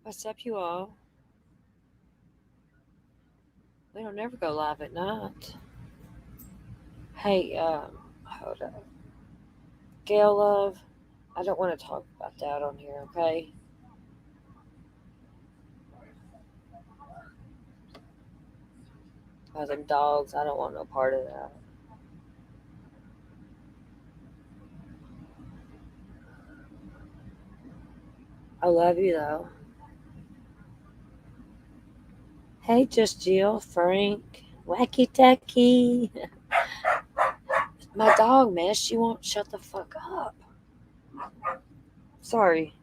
What's up, you all? We don't never go live at night. Hey, hold up. Gail Love, I don't want to talk about that on here, okay? About them dogs, I don't want no part of that. I love you, though. Hey, just Jill, Frank, Wacky Tacky. My dog, man, she won't shut the fuck up. Sorry.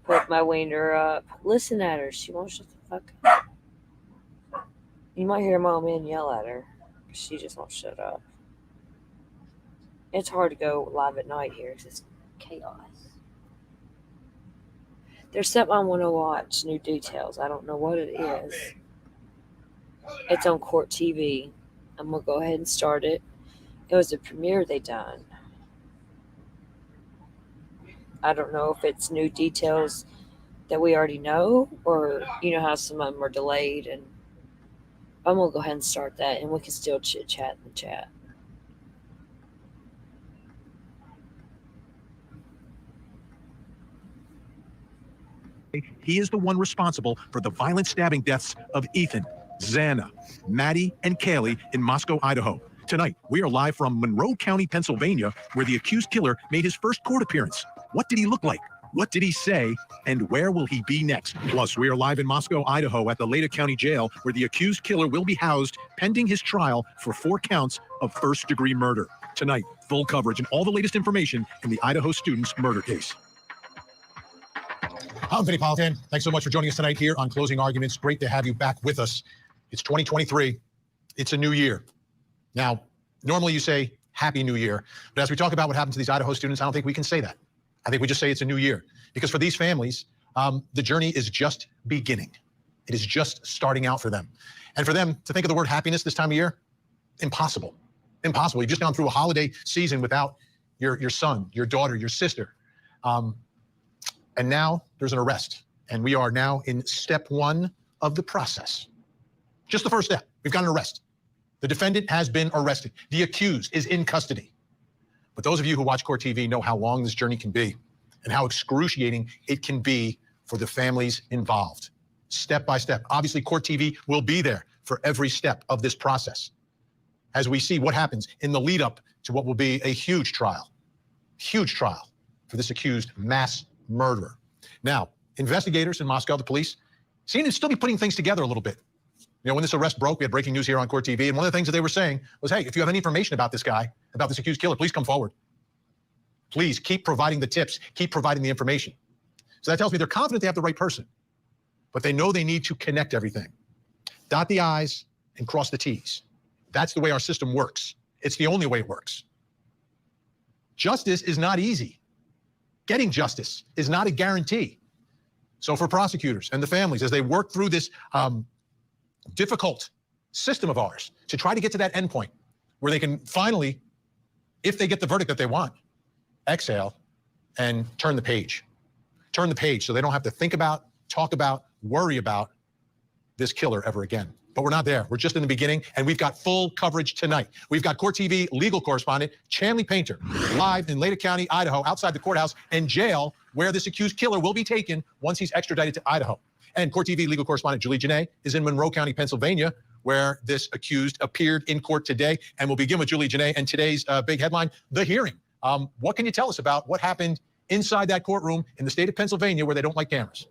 Put my wiener up. Listen at her. She won't shut the fuck up. You might hear mom and yell at her. She just won't shut up. It's hard to go live at night here because it's chaos. There's something I want to watch, new details. I don't know what it is. It's on Court TV. I'm going to go ahead and start it. It was a premiere they done. I don't know if it's new details that we already know, or you know how some of them are delayed. And I'm going to go ahead and start that, and we can still chit chat in the chat. He is the one responsible for the violent stabbing deaths of Ethan, Xana, Maddie, and Kaylee in Moscow, Idaho. Tonight, we are live from Monroe County, Pennsylvania, where the accused killer made his first court appearance. What did he look like? What did he say? And where will he be next? Plus, we are live in Moscow, Idaho, at the Leda County Jail, where the accused killer will be housed pending his trial for 4 counts of first-degree murder. Tonight, full coverage and all the latest information in the Idaho student's murder case. I'm Vinny Politan. Thanks so much for joining us tonight here on Closing Arguments. Great to have you back with us. It's 2023. It's a new year. Now, normally you say Happy New Year, but as we talk about what happened to these Idaho students, I don't think we can say that. I think we just say it's a new year, because for these families, the journey is just beginning. It is just starting out for them. And for them to think of the word happiness this time of year, impossible. Impossible. You've just gone through a holiday season without your son, your daughter, your sister. And now there's an arrest. And we are now in step 1 of the process. Just the first step. We've got an arrest. The defendant has been arrested. The accused is in custody. But those of you who watch Court TV know how long this journey can be and how excruciating it can be for the families involved. Step by step. Obviously, Court TV will be there for every step of this process as we see what happens in the lead up to what will be a huge trial for this accused mass murderer. Now, investigators in Moscow, the police, seem to still be putting things together a little bit. You know, when this arrest broke, we had breaking news here on Court TV, and one of the things that they were saying was, hey, if you have any information about this guy, about this accused killer, please come forward. Please keep providing the tips, keep providing the information. So that tells me they're confident they have the right person, but they know they need to connect everything. Dot the I's and cross the T's. That's the way our system works. It's the only way it works. Justice is not easy. Getting justice is not a guarantee. So for prosecutors and the families, as they work through this difficult system of ours to try to get to that endpoint where they can finally, if they get the verdict that they want, exhale and turn the page. Turn the page so they don't have to think about, talk about, worry about this killer ever again. But we're not there. We're just in the beginning, and we've got full coverage tonight. We've got Court TV legal correspondent Chanley Painter live in Leda County, Idaho, outside the courthouse and jail where this accused killer will be taken once he's extradited to Idaho. And Court TV legal correspondent Julie Janae is in Monroe County, Pennsylvania, where this accused appeared in court today. And we'll begin with Julie Janae and today's big headline, the hearing. What can you tell us about what happened inside that courtroom in the state of Pennsylvania where they don't like cameras?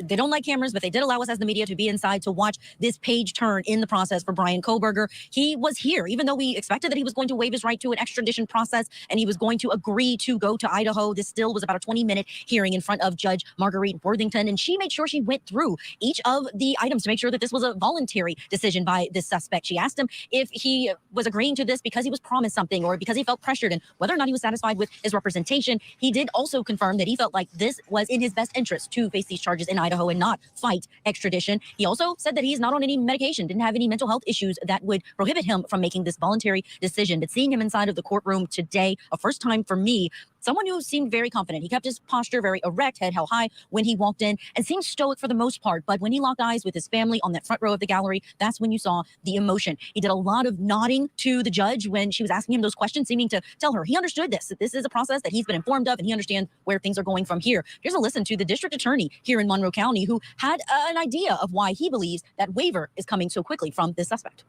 they don't like cameras, but they did allow us as the media to be inside to watch this page turn in the process for Bryan Kohberger. He was here, even though we expected that he was going to waive his right to an extradition process and he was going to agree to go to Idaho. This still was about a 20-minute hearing in front of Judge Marguerite Worthington, and she made sure she went through each of the items to make sure that this was a voluntary decision by this suspect. She asked him if he was agreeing to this because he was promised something or because he felt pressured, and whether or not he was satisfied with his representation. He did also confirm that he felt like this was in his best interest to face these charges in Idaho and not fight extradition. He also said that he's not on any medication, didn't have any mental health issues that would prohibit him from making this voluntary decision. But seeing him inside of the courtroom today, a first time for me, someone who seemed very confident. He kept his posture very erect, head held high when he walked in, and seemed stoic for the most part. But when he locked eyes with his family on that front row of the gallery, that's when you saw the emotion. He did a lot of nodding to the judge when she was asking him those questions, seeming to tell her he understood this, that this is a process that he's been informed of, and he understands where things are going from here. Here's a listen to the district attorney here in Monroe County who had an idea of why he believes that waiver is coming so quickly from this suspect.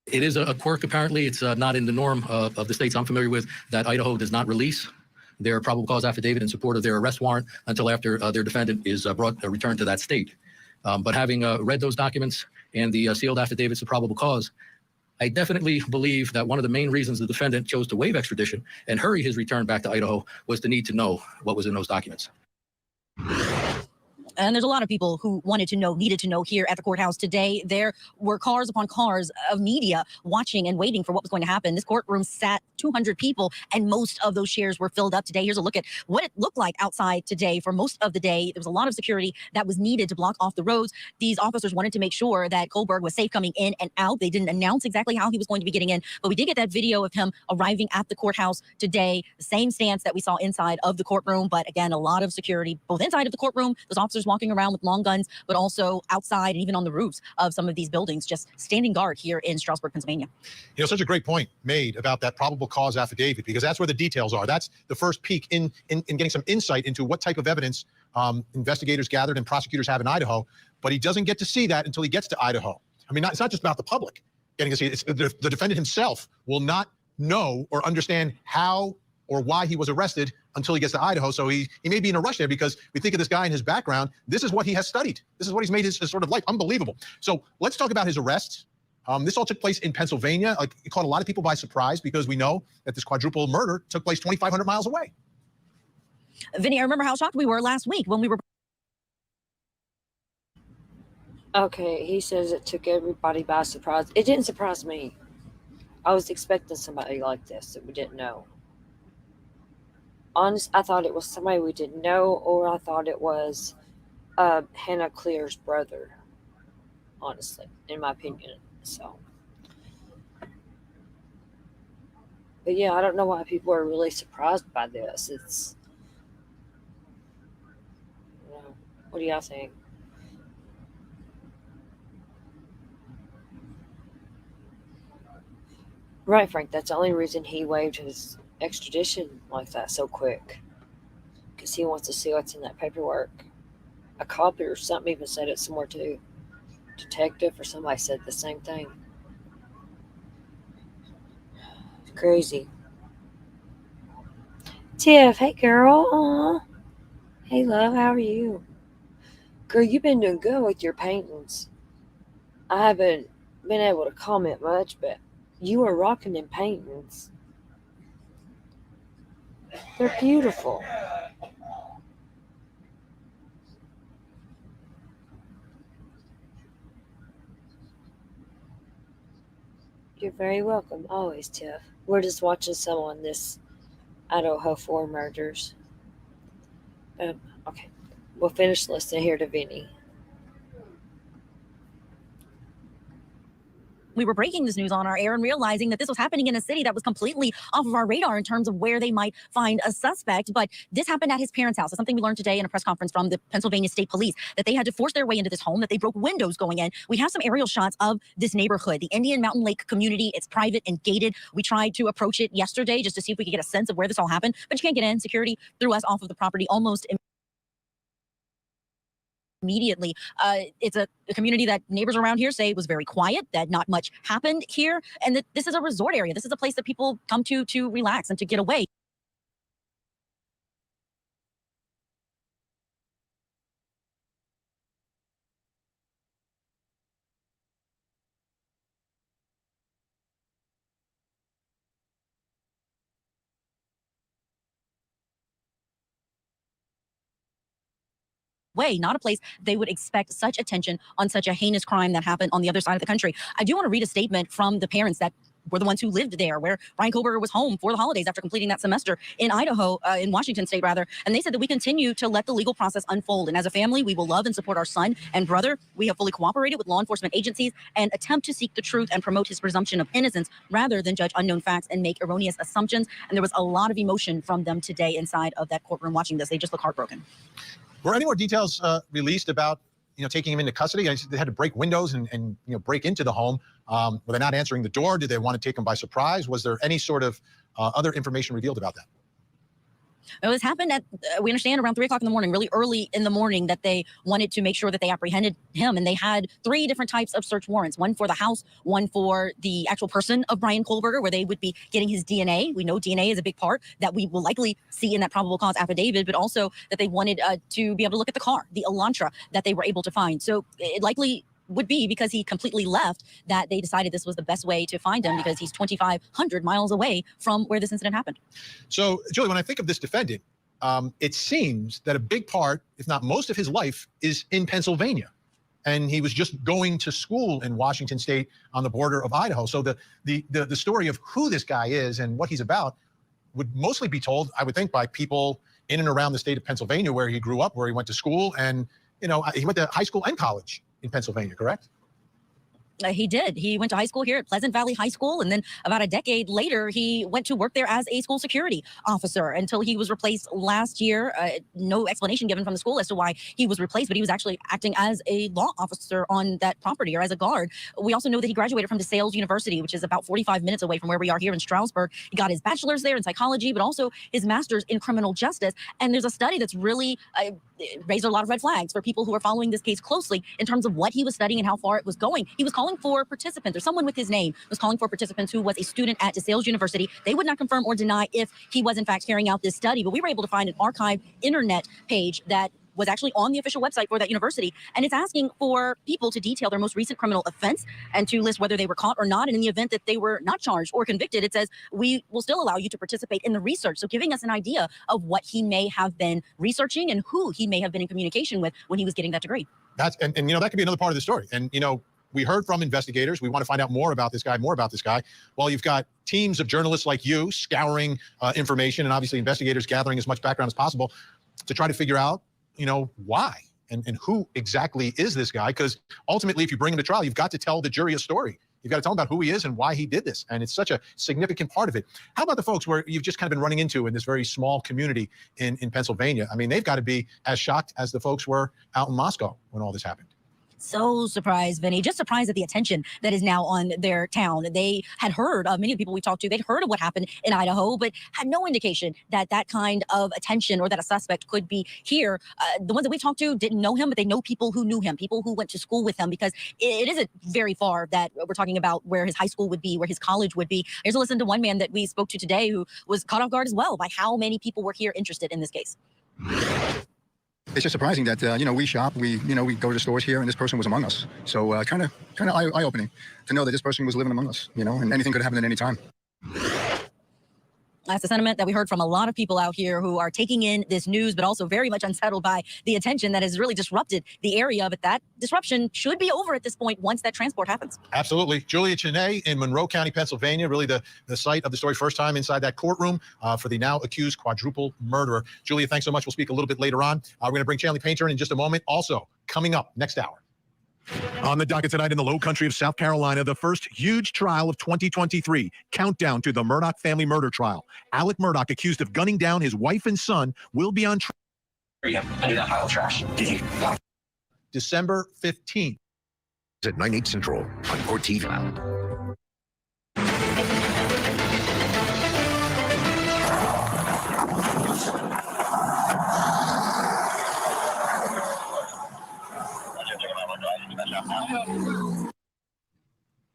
It is a quirk, apparently. It's not in the norm of the states I'm familiar with that Idaho does not release their probable cause affidavit in support of their arrest warrant until after their defendant is returned to that state. But having read those documents and the sealed affidavits of probable cause, I definitely believe that one of the main reasons the defendant chose to waive extradition and hurry his return back to Idaho was the need to know what was in those documents. And there's a lot of people who wanted to know, needed to know here at the courthouse today. There were cars upon cars of media watching and waiting for what was going to happen. This courtroom sat 200 people, and most of those chairs were filled up today. Here's a look at what it looked like outside today. For most of the day, there was a lot of security that was needed to block off the roads. These officers wanted to make sure that Kohberger was safe coming in and out. They didn't announce exactly how he was going to be getting in, but we did get that video of him arriving at the courthouse today. The same stance that we saw inside of the courtroom, but again, a lot of security, both inside of the courtroom, those officers walking around with long guns, but also outside and even on the roofs of some of these buildings, just standing guard here in Strasburg, Pennsylvania. You know, such a great point made about that probable cause affidavit, because that's where the details are. That's the first peek in getting some insight into what type of evidence investigators gathered and prosecutors have in Idaho. But he doesn't get to see that until he gets to Idaho. I mean, it's not just about the public getting to see it. It's the defendant himself will not know or understand how or why he was arrested until he gets to Idaho. So he may be in a rush there because we think of this guy and his background. This is what he has studied. This is what he's made his sort of life. Unbelievable. So let's talk about his arrest. This all took place in Pennsylvania. Like, it caught a lot of people by surprise because we know that this quadruple murder took place 2,500 miles away. Vinny, I remember how shocked we were last week when we were. Okay, he says it took everybody by surprise. It didn't surprise me. I was expecting somebody like this that we didn't know. Honest, I thought it was somebody we didn't know, or I thought it was Hannah Clear's brother, honestly, in my opinion. So, but yeah, I don't know why people are really surprised by this. It's, you know, what do y'all think? Right, Frank, that's the only reason he waived his extradition like that so quick, because he wants to see what's in that paperwork. A cop or something even said it somewhere too. Detective or somebody said the same thing. It's crazy. Tiff, hey girl. Aww. Hey love, how are you? Girl, you've been doing good with your paintings. I haven't been able to comment much, but you are rocking them paintings. They're beautiful. You're very welcome. Always, Tiff. We're just watching some on this Idaho 4 murders. Okay. We'll finish listening here to Vinny. We were breaking this news on our air and realizing that this was happening in a city that was completely off of our radar in terms of where they might find a suspect. But this happened at his parents' house. It's something we learned today in a press conference from the Pennsylvania State Police, that they had to force their way into this home, that they broke windows going in. We have some aerial shots of this neighborhood, the Indian Mountain Lake community. It's private and gated. We tried to approach it yesterday just to see if we could get a sense of where this all happened, but you can't get in. Security threw us off of the property almost immediately. It's a community that neighbors around here say was very quiet, that not much happened here, and that this is a resort area. This is a place that people come to relax and to get away. way, not a place they would expect such attention on such a heinous crime that happened on the other side of the country. I do want to read a statement from the parents that were the ones who lived there, where Brian Koberger was home for the holidays after completing that semester in Idaho, in Washington State, rather. And they said that we continue to let the legal process unfold. And as a family, we will love and support our son and brother. We have fully cooperated with law enforcement agencies and attempt to seek the truth and promote his presumption of innocence rather than judge unknown facts and make erroneous assumptions. And there was a lot of emotion from them today inside of that courtroom watching this. They just look heartbroken. Were any more details released about taking him into custody? They had to break windows and break into the home. Were they not answering the door? Did they want to take him by surprise? Was there any sort of other information revealed about that? It was happened at, we understand, around 3 o'clock in the morning, really early in the morning, that they wanted to make sure that they apprehended him. And they had 3 different types of search warrants, one for the house, one for the actual person of Brian Koberger, where they would be getting his DNA. We know DNA is a big part that we will likely see in that probable cause affidavit, but also that they wanted to be able to look at the car, the Elantra that they were able to find. So it likely would be because he completely left that they decided this was the best way to find him, because he's 2,500 miles away from where this incident happened. So, Julie, when I think of this defendant, it seems that a big part, if not most of his life, is in Pennsylvania. And he was just going to school in Washington State on the border of Idaho. So the story of who this guy is and what he's about would mostly be told, I would think, by people in and around the state of Pennsylvania, where he grew up, where he went to school. And, he went to high school and college in Pennsylvania, correct? He did. He went to high school here at Pleasant Valley High School, and then about a decade later, he went to work there as a school security officer until he was replaced last year. No explanation given from the school as to why he was replaced, but he was actually acting as a law officer on that property, or as a guard. We also know that he graduated from DeSales University, which is about 45 minutes away from where we are here in Stroudsburg. He got his bachelor's there in psychology, but also his master's in criminal justice. And there's a study that's really raised a lot of red flags for people who are following this case closely in terms of what he was studying and how far it was going. He was calling for participants, or someone with his name was calling for participants who was a student at DeSales University. They would not confirm or deny if he was in fact carrying out this study, but we were able to find an archived internet page that was actually on the official website for that university. And it's asking for people to detail their most recent criminal offense and to list whether they were caught or not. And in the event that they were not charged or convicted, it says, we will still allow you to participate in the research. So giving us an idea of what he may have been researching and who he may have been in communication with when he was getting that degree. And that could be another part of the story. And, we heard from investigators. We want to find out more about this guy. Well, you've got teams of journalists like you scouring information, and obviously investigators gathering as much background as possible to try to figure out, why and who exactly is this guy? Because ultimately, if you bring him to trial, you've got to tell the jury a story. You've got to tell them about who he is and why he did this. And it's such a significant part of it. How about the folks where you've just kind of been running into in this very small community in Pennsylvania? I mean, they've got to be as shocked as the folks were out in Moscow when all this happened. So surprised, Vinny, just surprised at the attention that is now on their town. They had heard of, many of the people we talked to, they'd heard of what happened in Idaho, but had no indication that that kind of attention or that a suspect could be here. The ones that we talked to didn't know him, but they know people who knew him, people who went to school with him, because it isn't very far that we're talking about where his high school would be, where his college would be. Here's a listen to one man that we spoke to today who was caught off guard as well by how many people were here interested in this case. It's just surprising that, we shop, we go to the stores here, and this person was among us. So kind of eye-opening to know that this person was living among us, and anything could happen at any time. That's the sentiment that we heard from a lot of people out here who are taking in this news, but also very much unsettled by the attention that has really disrupted the area. But that disruption should be over at this point once that transport happens. Absolutely. Julia Cheney in Monroe County, Pennsylvania, really the site of the story, first time inside that courtroom for the now accused quadruple murderer. Julia, thanks so much. We'll speak a little bit later on. We're going to bring Chanley Painter in just a moment. Also, coming up next hour. On the docket tonight in the Low Country of South Carolina, the first huge trial of 2023. Countdown to the Murdaugh family murder trial. Alec Murdaugh, accused of gunning down his wife and son, will be on trial. I knew that pile of trash. December 15th. At 9/8 Central on Court TV.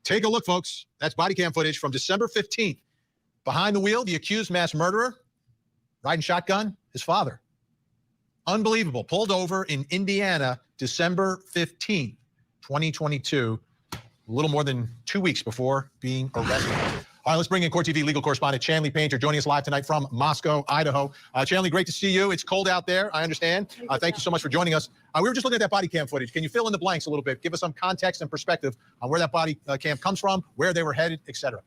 Take a look, folks. That's body cam footage from December 15th. Behind the wheel, the accused mass murderer, riding shotgun, his father. Unbelievable. Pulled over in Indiana, December 15th, 2022, a little more than 2 weeks before being arrested. All right, let's bring in Court TV legal correspondent Chanley Painter joining us live tonight from Moscow, Idaho. Chanley, great to see you. It's cold out there, I understand. Thank you so much for joining us. We were just looking at that body cam footage. Can you fill in the blanks a little bit? Give us some context and perspective on where that body cam comes from, where they were headed, etc.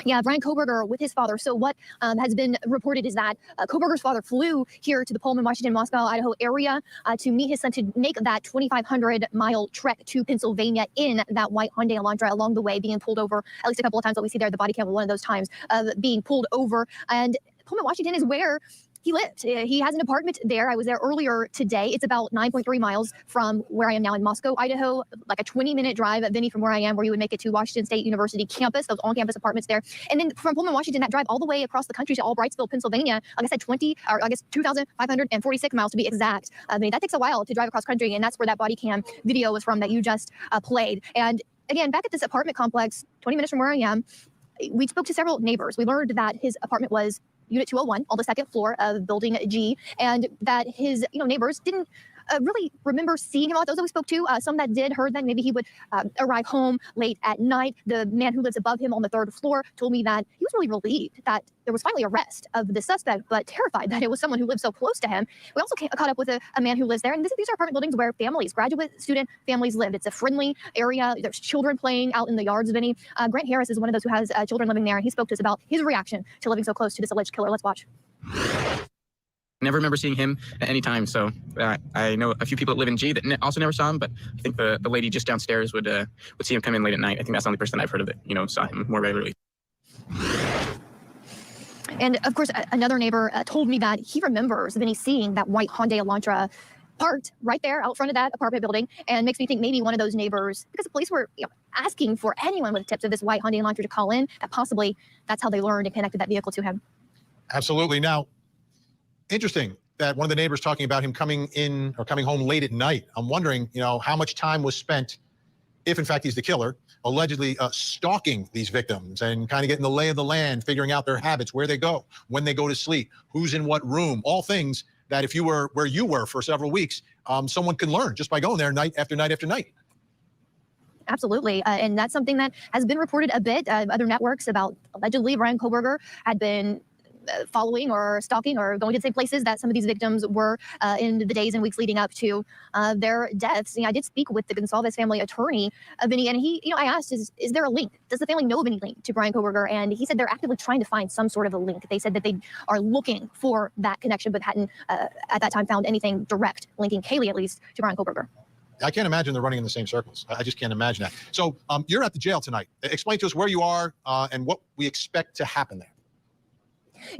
Yeah, Brian Koberger with his father. So what has been reported is that Koberger's father flew here to the Pullman, Washington, Moscow, Idaho area to meet his son to make that 2,500-mile trek to Pennsylvania in that white Hyundai Elantra, along the way being pulled over at least a couple of times. What we see there, the body cam, one of those times of being pulled over. And Pullman, Washington is where he lived. He has an apartment there. I was there earlier today. It's about 9.3 miles from where I am now in Moscow, Idaho, like a 20-minute drive, Vinny, from where I am, where you would make it to Washington State University campus, those on-campus apartments there. And then from Pullman, Washington, that drive all the way across the country to Albrightsville, Pennsylvania, like I said, 2,546 miles to be exact. Vinny, that takes a while to drive across country, and that's where that body cam video was from that you just played. And again, back at this apartment complex, 20 minutes from where I am, we spoke to several neighbors. We learned that his apartment was Unit 201 on the second floor of Building G, and that his neighbors didn't really remember seeing him. Those that we spoke to, some that did, heard that maybe he would arrive home late at night. The man who lives above him on the third floor told me that he was really relieved that there was finally arrest of the suspect, but terrified that it was someone who lived so close to him. We also caught up with a man who lives there, and these are apartment buildings where families, graduate student families lived. It's a friendly area. There's children playing out in the yards, Vinny. Grant Harris is one of those who has children living there, and he spoke to us about his reaction to living so close to this alleged killer. Let's watch. Never remember seeing him at any time. So I know a few people that live in G that also never saw him, but I think the lady just downstairs would see him come in late at night. I think that's the only person I've heard of that, saw him more regularly. And of course, another neighbor told me that he remembers Vinny seeing that white Hyundai Elantra parked right there out front of that apartment building, and makes me think maybe one of those neighbors, because the police were asking for anyone with tips of this white Hyundai Elantra to call in, that possibly that's how they learned and connected that vehicle to him. Absolutely. Now, interesting that one of the neighbors talking about him coming in or coming home late at night. I'm wondering, how much time was spent, if in fact he's the killer, allegedly stalking these victims and kind of getting the lay of the land, figuring out their habits, where they go, when they go to sleep, who's in what room, all things that if you were where you were for several weeks, someone can learn just by going there night after night after night. Absolutely. And that's something that has been reported a bit. Other networks about allegedly Brian Koberger had been following or stalking or going to the same places that some of these victims were in the days and weeks leading up to their deaths. I did speak with the Gonsalves family attorney, Vinny, and he, I asked, is there a link? Does the family know of any link to Brian Koberger? And he said they're actively trying to find some sort of a link. They said that they are looking for that connection, but hadn't at that time found anything direct linking Kaylee, at least, to Brian Koberger. I can't imagine they're running in the same circles. I just can't imagine that. So you're at the jail tonight. Explain to us where you are and what we expect to happen there.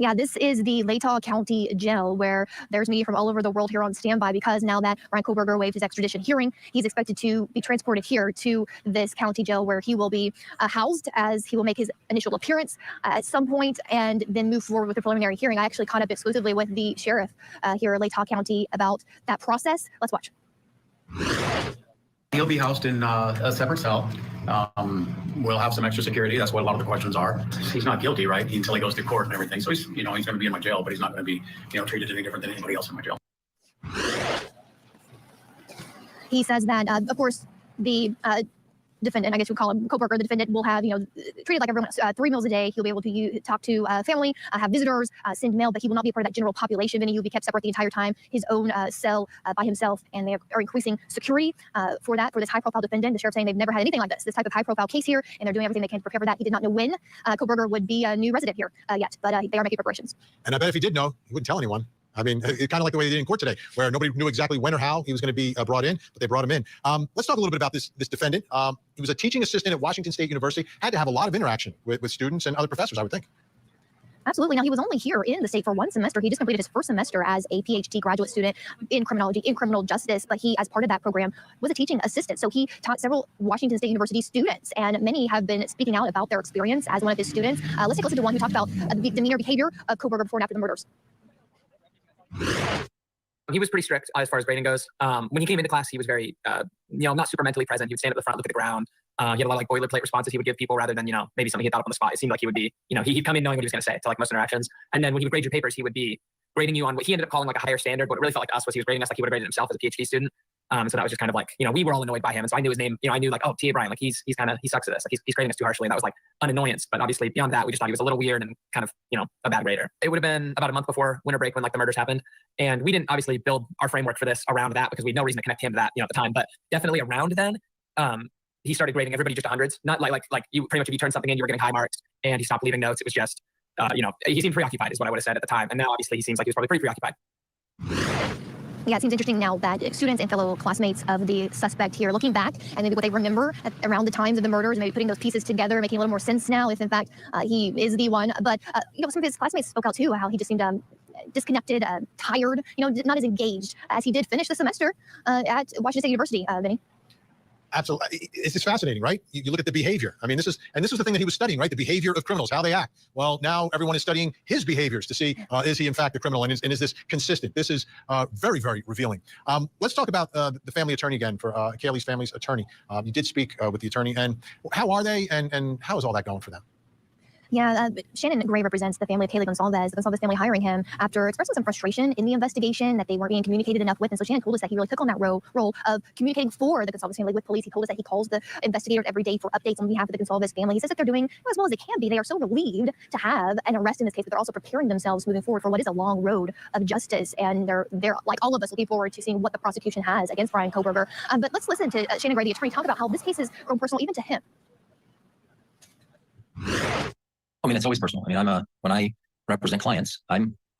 Yeah, this is the Latah County Jail, where there's media from all over the world here on standby, because now that Brian Koberger waived his extradition hearing, he's expected to be transported here to this county jail, where he will be housed, as he will make his initial appearance at some point and then move forward with the preliminary hearing. I actually caught up exclusively with the sheriff here at Latah County about that process. Let's watch. He'll be housed in a separate cell. We'll have some extra security. That's what a lot of the questions are. He's not guilty, right? Until he goes to court and everything. So he's, he's going to be in my jail, but he's not going to be, treated any different than anybody else in my jail. He says that, of course, the defendant, I guess we'll call him Koberger, the defendant will have, treated like everyone else, 3 meals a day. He'll be able to talk to family, have visitors, send mail, but he will not be a part of that general population. And he'll be kept separate the entire time, his own cell by himself. And they are increasing security for this high-profile defendant. The sheriff saying they've never had anything like this type of high-profile case here, and they're doing everything they can to prepare for that. He did not know when Koberger would be a new resident here yet, but they are making preparations. And I bet if he did know, he wouldn't tell anyone. I mean, it's kind of like the way they did in court today, where nobody knew exactly when or how he was going to be brought in, but they brought him in. Let's talk a little bit about this defendant. He was a teaching assistant at Washington State University, had to have a lot of interaction with students and other professors, I would think. Absolutely. Now, he was only here in the state for 1 semester. He just completed his first semester as a PhD graduate student in criminology, in criminal justice, but he, as part of that program, was a teaching assistant. So he taught several Washington State University students, and many have been speaking out about their experience as one of his students. Let's take a listen to one who talked about the demeanor behavior of Koberger before and after the murders. He was pretty strict as far as grading goes. When he came into class, he was very, not super mentally present. He would stand at the front, look at the ground. He had a lot of boilerplate responses he would give people rather than, maybe something he thought up on the spot. It seemed like he would be, he'd come in knowing what he was going to say to like most interactions. And then when he would grade your papers, he would be grading you on what he ended up calling like a higher standard. What it really felt like to us was he was grading us like he would have graded himself as a PhD student. So that was just kind of like, we were all annoyed by him. And so I knew his name, I knew like, oh, T.A. Bryant, like he sucks at this. Like he's grading us too harshly. And that was like an annoyance. But obviously beyond that, we just thought he was a little weird and kind of, a bad grader. It would have been about a month before winter break when like the murders happened. And we didn't obviously build our framework for this around that because we had no reason to connect him to that, at the time. But definitely around then, he started grading everybody just 100s. Not like you pretty much, if you turned something in, you were getting high marks, and he stopped leaving notes. It was just, he seemed preoccupied is what I would have said at the time. And now obviously he seems like he was probably pretty preoccupied. Yeah, it seems interesting now that students and fellow classmates of the suspect here looking back and maybe what they remember around the times of the murders, maybe putting those pieces together, making a little more sense now if in fact he is the one. But, some of his classmates spoke out too, how he just seemed disconnected, tired, not as engaged as he did finish the semester at Washington State University, Vinny. Absolutely. It's just fascinating, right? You look at the behavior. I mean, this was the thing that he was studying, right? The behavior of criminals, how they act. Well, now everyone is studying his behaviors to see, is he in fact a criminal, and is this consistent? This is very, very revealing. Let's talk about the family attorney again, for Kaylee's family's attorney. You did speak with the attorney, and how are they, and how is all that going for them? Yeah, Shannon Gray represents the family of Kaylee Gonsalves. The Gonsalves family hiring him after expressing some frustration in the investigation that they weren't being communicated enough with. And so Shannon told us that he really took on that role of communicating for the Gonsalves family with police. He told us that he calls the investigators every day for updates on behalf of the Gonsalves family. He says that they're doing as well as they can be. They are so relieved to have an arrest in this case, but they're also preparing themselves moving forward for what is a long road of justice. And they're like all of us looking forward to seeing what the prosecution has against Bryan Kohberger. But let's listen to Shannon Gray, the attorney, talk about how this case is grown personal even to him. I mean, it's always personal. I mean, when I represent clients, I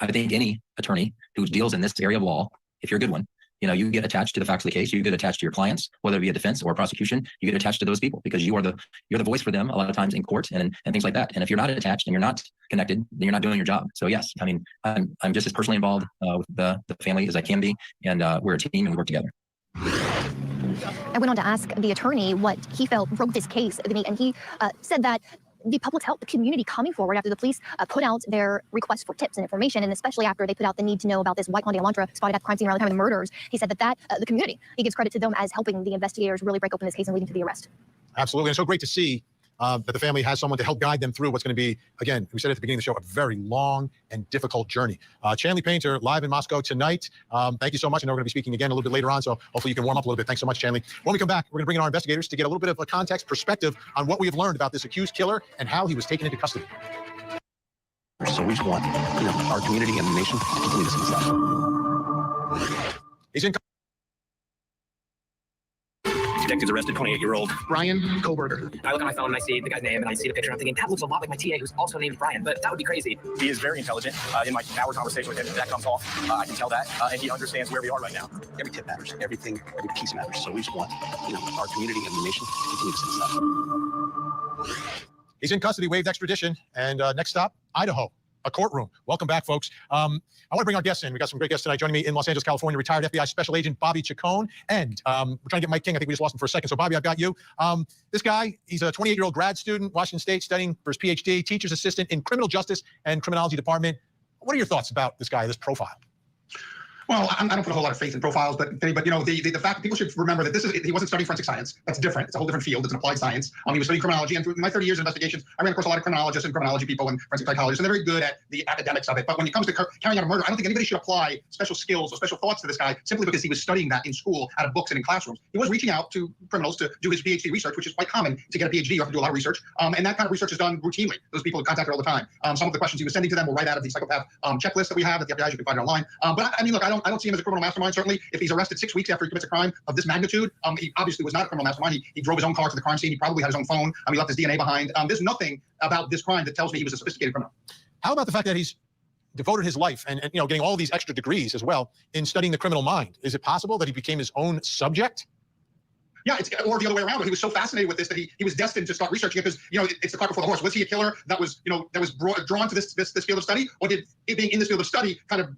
think any attorney who deals in this area of law, if you're a good one, you get attached to the facts of the case, you get attached to your clients, whether it be a defense or a prosecution, you get attached to those people because you're the voice for them a lot of times in court and things like that. And if you're not attached and you're not connected, then you're not doing your job. So yes, I mean, I'm just as personally involved with the family as I can be, and we're a team and we work together. I went on to ask the attorney what he felt broke this case, and he said that the public's help, the community coming forward after the police put out their request for tips and information, and especially after they put out the need to know about this white Hyundai Elantra spotted at the crime scene around the time of the murders, he said that the community, he gives credit to them as helping the investigators really break open this case and leading to the arrest. Absolutely. And so great to see that the family has someone to help guide them through what's going to be, again, we said at the beginning of the show, a very long and difficult journey. Chanley Painter, live in Moscow tonight. Thank you so much. I know we're going to be speaking again a little bit later on, so hopefully you can warm up a little bit. Thanks so much, Chanley. When we come back, we're going to bring in our investigators to get a little bit of a context perspective on what we have learned about this accused killer and how he was taken into custody. So we just want, our community and the nation to continue to success. He's in. Detectives arrested 28-year-old Bryan Kohberger. I look on my phone and I see the guy's name and I see the picture. I'm thinking that looks a lot like my TA, who's also named Brian, but that would be crazy. He is very intelligent. In my hour conversation with him, that comes off. I can tell that, and he understands where we are right now. Every tip matters. Every piece matters. So we just want, our community and the nation to continue to success. He's in custody, waived extradition, and next stop, Idaho. A courtroom. Welcome back, folks. I want to bring our guests in. We got some great guests tonight. Joining me in Los Angeles, California, retired FBI Special Agent Bobby Chacon, and we're trying to get Mike King. I think we just lost him for a second. So, Bobby, I've got you. This guy, he's a 28-year-old grad student, Washington State, studying for his PhD, teacher's assistant in criminal justice and criminology department. What are your thoughts about this guy, this profile? Well, I don't put a whole lot of faith in profiles, but the fact people should remember that he wasn't studying forensic science. That's different. It's a whole different field. It's an applied science. He was studying criminology, and through my 30 years of investigations, I ran across a lot of criminologists and criminology people and forensic psychologists, and they're very good at the academics of it. But when it comes to carrying out a murder, I don't think anybody should apply special skills or special thoughts to this guy simply because he was studying that in school, out of books and in classrooms. He was reaching out to criminals to do his PhD research, which is quite common to get a PhD. You have to do a lot of research, and that kind of research is done routinely. Those people are contacted all the time. Some of the questions he was sending to them were right out of the psychopath checklist that we have at the FBI. You can find it online. But I mean, look, I don't see him as a criminal mastermind. Certainly, if he's arrested 6 weeks after he commits a crime of this magnitude, he obviously was not a criminal mastermind. He drove his own car to the crime scene. He probably had his own phone. He left his DNA behind. There's nothing about this crime that tells me he was a sophisticated criminal. How about the fact that he's devoted his life and getting all these extra degrees as well in studying the criminal mind? Is it possible that he became his own subject? Yeah, or the other way around. He was so fascinated with this that he was destined to start researching it because it's the cart before the horse. Was he a killer that was drawn to this field of study, or did it being in this field of study kind of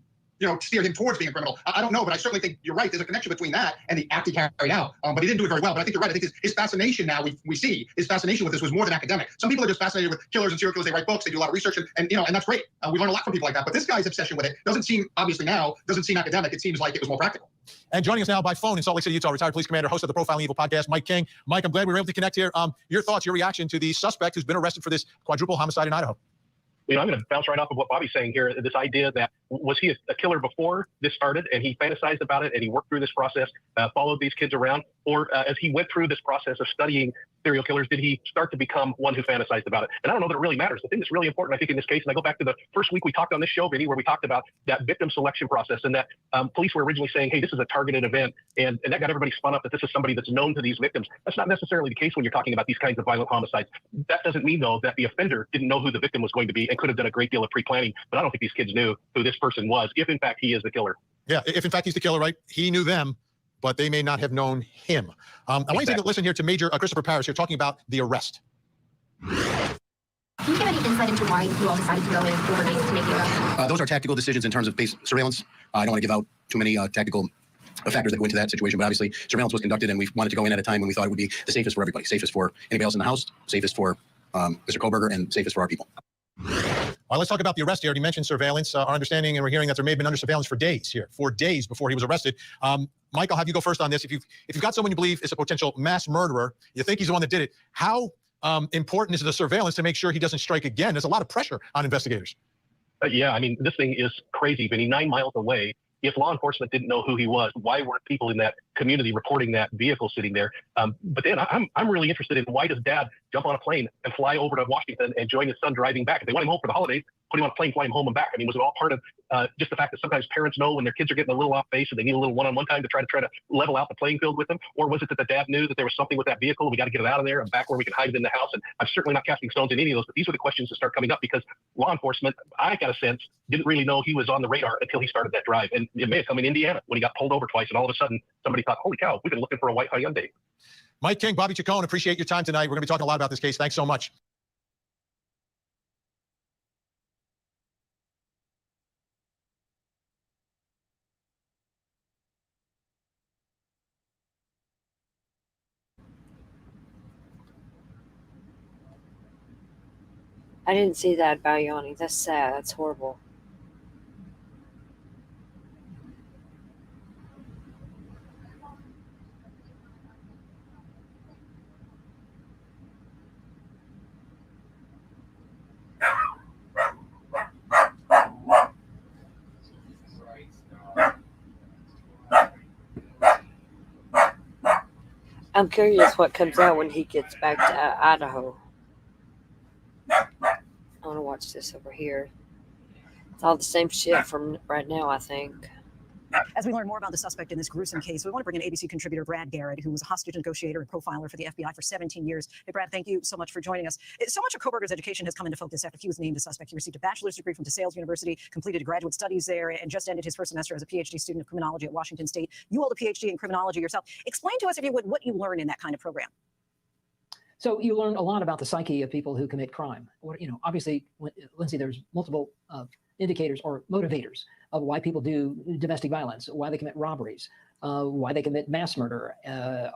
steered him towards being a criminal? I don't know, but I certainly think you're right. There's a connection between that and the act he carried out. But he didn't do it very well. But I think you're right. I think his fascination now, we see his fascination with this was more than academic. Some people are just fascinated with killers and serial killers. They write books, they do a lot of research, and that's great. We learn a lot from people like that. But this guy's obsession with it doesn't seem academic. It seems like it was more practical. And joining us now by phone in Salt Lake City, Utah, retired police commander, host of the Profiling Evil podcast, Mike King. Mike, I'm glad we were able to connect here. Your thoughts, your reaction to the suspect who's been arrested for this quadruple homicide in Idaho. I'm going to bounce right off of what Bobby's saying here. This idea that was he a killer before this started and he fantasized about it and he worked through this process, followed these kids around, or as he went through this process of studying serial killers, did he start to become one who fantasized about it? And I don't know that it really matters. The thing that's really important, I think, in this case, and I go back to the first week we talked on this show, Vinny, where we talked about that victim selection process and that police were originally saying, hey, this is a targeted event. And that got everybody spun up that this is somebody that's known to these victims. That's not necessarily the case when you're talking about these kinds of violent homicides. That doesn't mean, though, that the offender didn't know who the victim was going to be and could have done a great deal of pre-planning. But I don't think these kids knew who this person was, if in fact he is the killer. Yeah, if in fact he's the killer, right? He knew them, but they may not have known him. I want you to take a listen here to Major Christopher Parrish here talking about the arrest. Can you give any insight into why you all decided to go in overnight to make the arrest? Those are tactical decisions in terms of base surveillance. I don't want to give out too many tactical factors that go into that situation, but obviously surveillance was conducted and we wanted to go in at a time when we thought it would be the safest for everybody, safest for anybody else in the house, safest for Mr. Koberger, and safest for our people. All right, let's talk about the arrest here. You mentioned surveillance. Our understanding, and we're hearing that there may have been under surveillance for days here, 4 days before he was arrested. Mike, I'll have you go first on this. If you've got someone you believe is a potential mass murderer, you think he's the one that did it, how important is the surveillance to make sure he doesn't strike again? There's a lot of pressure on investigators. Yeah, I mean, this thing is crazy, Vinny. 9 miles away. If law enforcement didn't know who he was, why weren't people in that community reporting that vehicle sitting there? But then I'm really interested in why does Dad jump on a plane and fly over to Washington and join his son driving back? If they want him home for the holidays, put him on a plane, fly him home and back. I mean, was it all part of just the fact that sometimes parents know when their kids are getting a little off base and they need a little one-on-one time to try to level out the playing field with them? Or was it that the dad knew that there was something with that vehicle and we got to get it out of there and back where we can hide it in the house? And I'm certainly not casting stones in any of those, but these are the questions that start coming up because law enforcement, I got a sense, didn't really know he was on the radar until he started that drive. And it may have come in Indiana when he got pulled over twice and all of a sudden somebody thought, holy cow, we've been looking for a white Hyundai. Mike King, Bobby Chacon, appreciate your time tonight. We're going to be talking a lot about this case. Thanks so much. I didn't see that about Yanni. That's sad. That's horrible. I'm curious what comes out when he gets back to Idaho. I want to watch this over here. It's all the same shit from right now, I think. As we learn more about the suspect in this gruesome case, we want to bring in ABC contributor Brad Garrett, who was a hostage negotiator and profiler for the FBI for 17 years. Hey, Brad, thank you so much for joining us. So much of Koberger's education has come into focus after he was named a suspect. He received a bachelor's degree from DeSales University, completed graduate studies there, and just ended his first semester as a PhD student of criminology at Washington State. You hold a PhD in criminology yourself. Explain to us, if you would, what you learn in that kind of program. So you learn a lot about the psyche of people who commit crime. Obviously, Lindsay, there's multiple indicators or motivators of why people do domestic violence, why they commit robberies, why they commit mass murder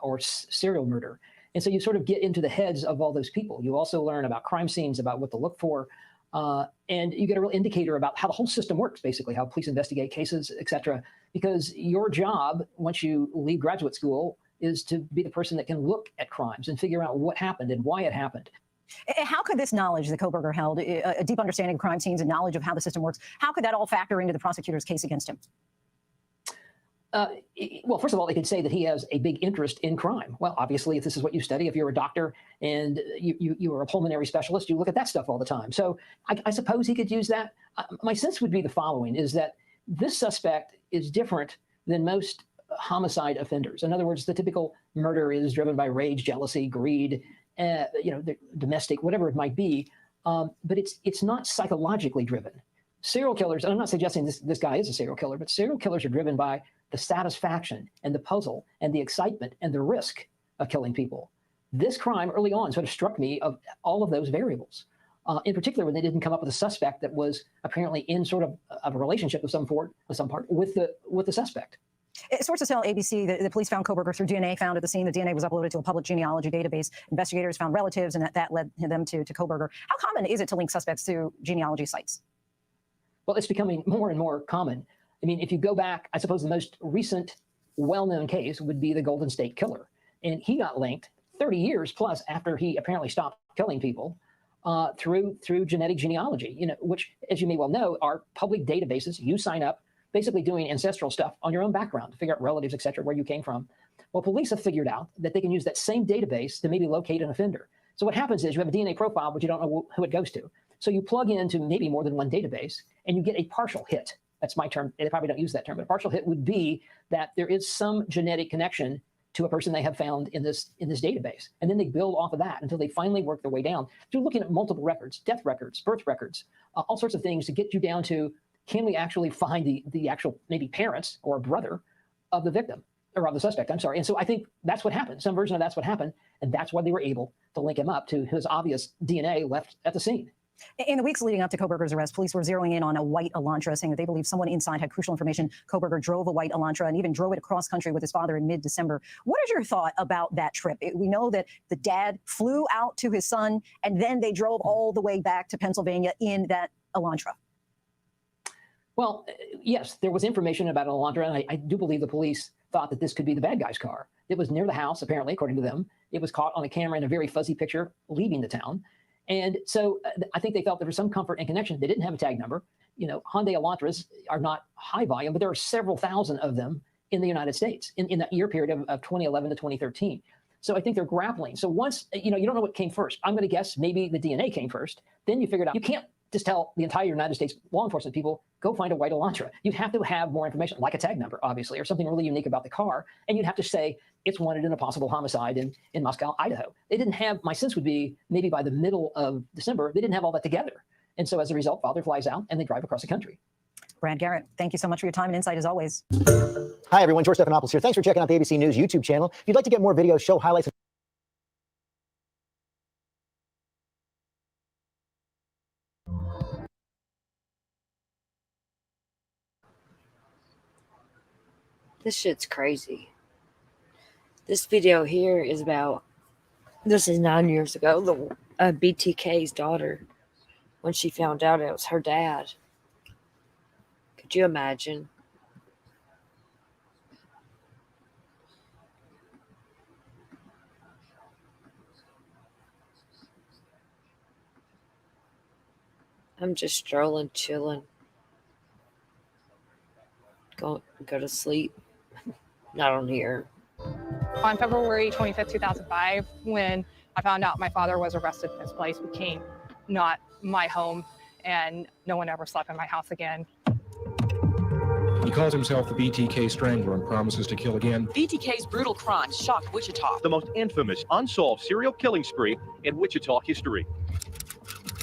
or serial murder. And so you sort of get into the heads of all those people. You also learn about crime scenes, about what to look for, and you get a real indicator about how the whole system works, basically, how police investigate cases, et cetera. Because your job, once you leave graduate school, is to be the person that can look at crimes and figure out what happened and why it happened. How could this knowledge that Koberger held, a deep understanding of crime scenes and knowledge of how the system works, how could that all factor into the prosecutor's case against him? Well, first of all, they could say that he has a big interest in crime. Well, obviously, if this is what you study, if you're a doctor and you are a pulmonary specialist, you look at that stuff all the time. So I suppose he could use that. My sense would be the following, is that this suspect is different than most homicide offenders. In other words, the typical murder is driven by rage, jealousy, greed, domestic, whatever it might be. But it's not psychologically driven. Serial killers, and I'm not suggesting this guy is a serial killer, but serial killers are driven by the satisfaction and the puzzle and the excitement and the risk of killing people. This crime early on sort of struck me of all of those variables. In particular, when they didn't come up with a suspect that was apparently in sort of a relationship of some part with the suspect. Sources tell ABC the police found Koberger through DNA found at the scene. The DNA was uploaded to a public genealogy database. Investigators found relatives, and that led them to Koberger. How common is it to link suspects to genealogy sites? Well, it's becoming more and more common. I mean, if you go back, I suppose the most recent well-known case would be the Golden State Killer. And he got linked 30 years plus after he apparently stopped killing people through genetic genealogy, which, as you may well know, are public databases. You sign up, basically doing ancestral stuff on your own background to figure out relatives, et cetera, where you came from. Well, police have figured out that they can use that same database to maybe locate an offender. So what happens is you have a DNA profile, but you don't know who it goes to. So you plug into maybe more than one database, and you get a partial hit. That's my term. They probably don't use that term, but a partial hit would be that there is some genetic connection to a person they have found in this database. And then they build off of that until they finally work their way down through looking at multiple records, death records, birth records, all sorts of things to get you down to, can we actually find the actual maybe parents or brother of the victim or of the suspect? I'm sorry. And so I think that's what happened. Some version of that's what happened. And that's why they were able to link him up to his obvious DNA left at the scene. In the weeks leading up to Koberger's arrest, police were zeroing in on a white Elantra, saying that they believe someone inside had crucial information. Koberger drove a white Elantra and even drove it across country with his father in mid-December. What is your thought about that trip? We know that the dad flew out to his son, and then they drove all the way back to Pennsylvania in that Elantra. Well, yes, there was information about an Elantra, and I do believe the police thought that this could be the bad guy's car. It was near the house, apparently, according to them. It was caught on a camera in a very fuzzy picture leaving the town. And so I think they felt there was some comfort and connection. They didn't have a tag number. Hyundai Elantras are not high volume, but there are several thousand of them in the United States in that year period of 2011 to 2013. So I think they're grappling. So once, you don't know what came first. I'm going to guess maybe the DNA came first. Then you figured out, you can't just tell the entire United States law enforcement people, go find a white Elantra. You'd have to have more information, like a tag number, obviously, or something really unique about the car. And you'd have to say, it's wanted in a possible homicide in Moscow, Idaho. They didn't have, my sense would be, maybe by the middle of December, they didn't have all that together. And so as a result, father flies out and they drive across the country. Brad Garrett, thank you so much for your time and insight as always. Hi, everyone. George Stephanopoulos here. Thanks for checking out the ABC News YouTube channel. If you'd like to get more videos, show highlights, This shit's crazy. This video here is about, this is 9 years ago, the BTK's daughter, when she found out it was her dad. Could you imagine? I'm just strolling, chilling. Go to sleep. Not on here. On February 25th, 2005, when I found out my father was arrested, this place became not my home, and no one ever slept in my house again. He calls himself the BTK Strangler and promises to kill again. BTK's brutal crimes shocked Wichita. The most infamous unsolved serial killing spree in Wichita history.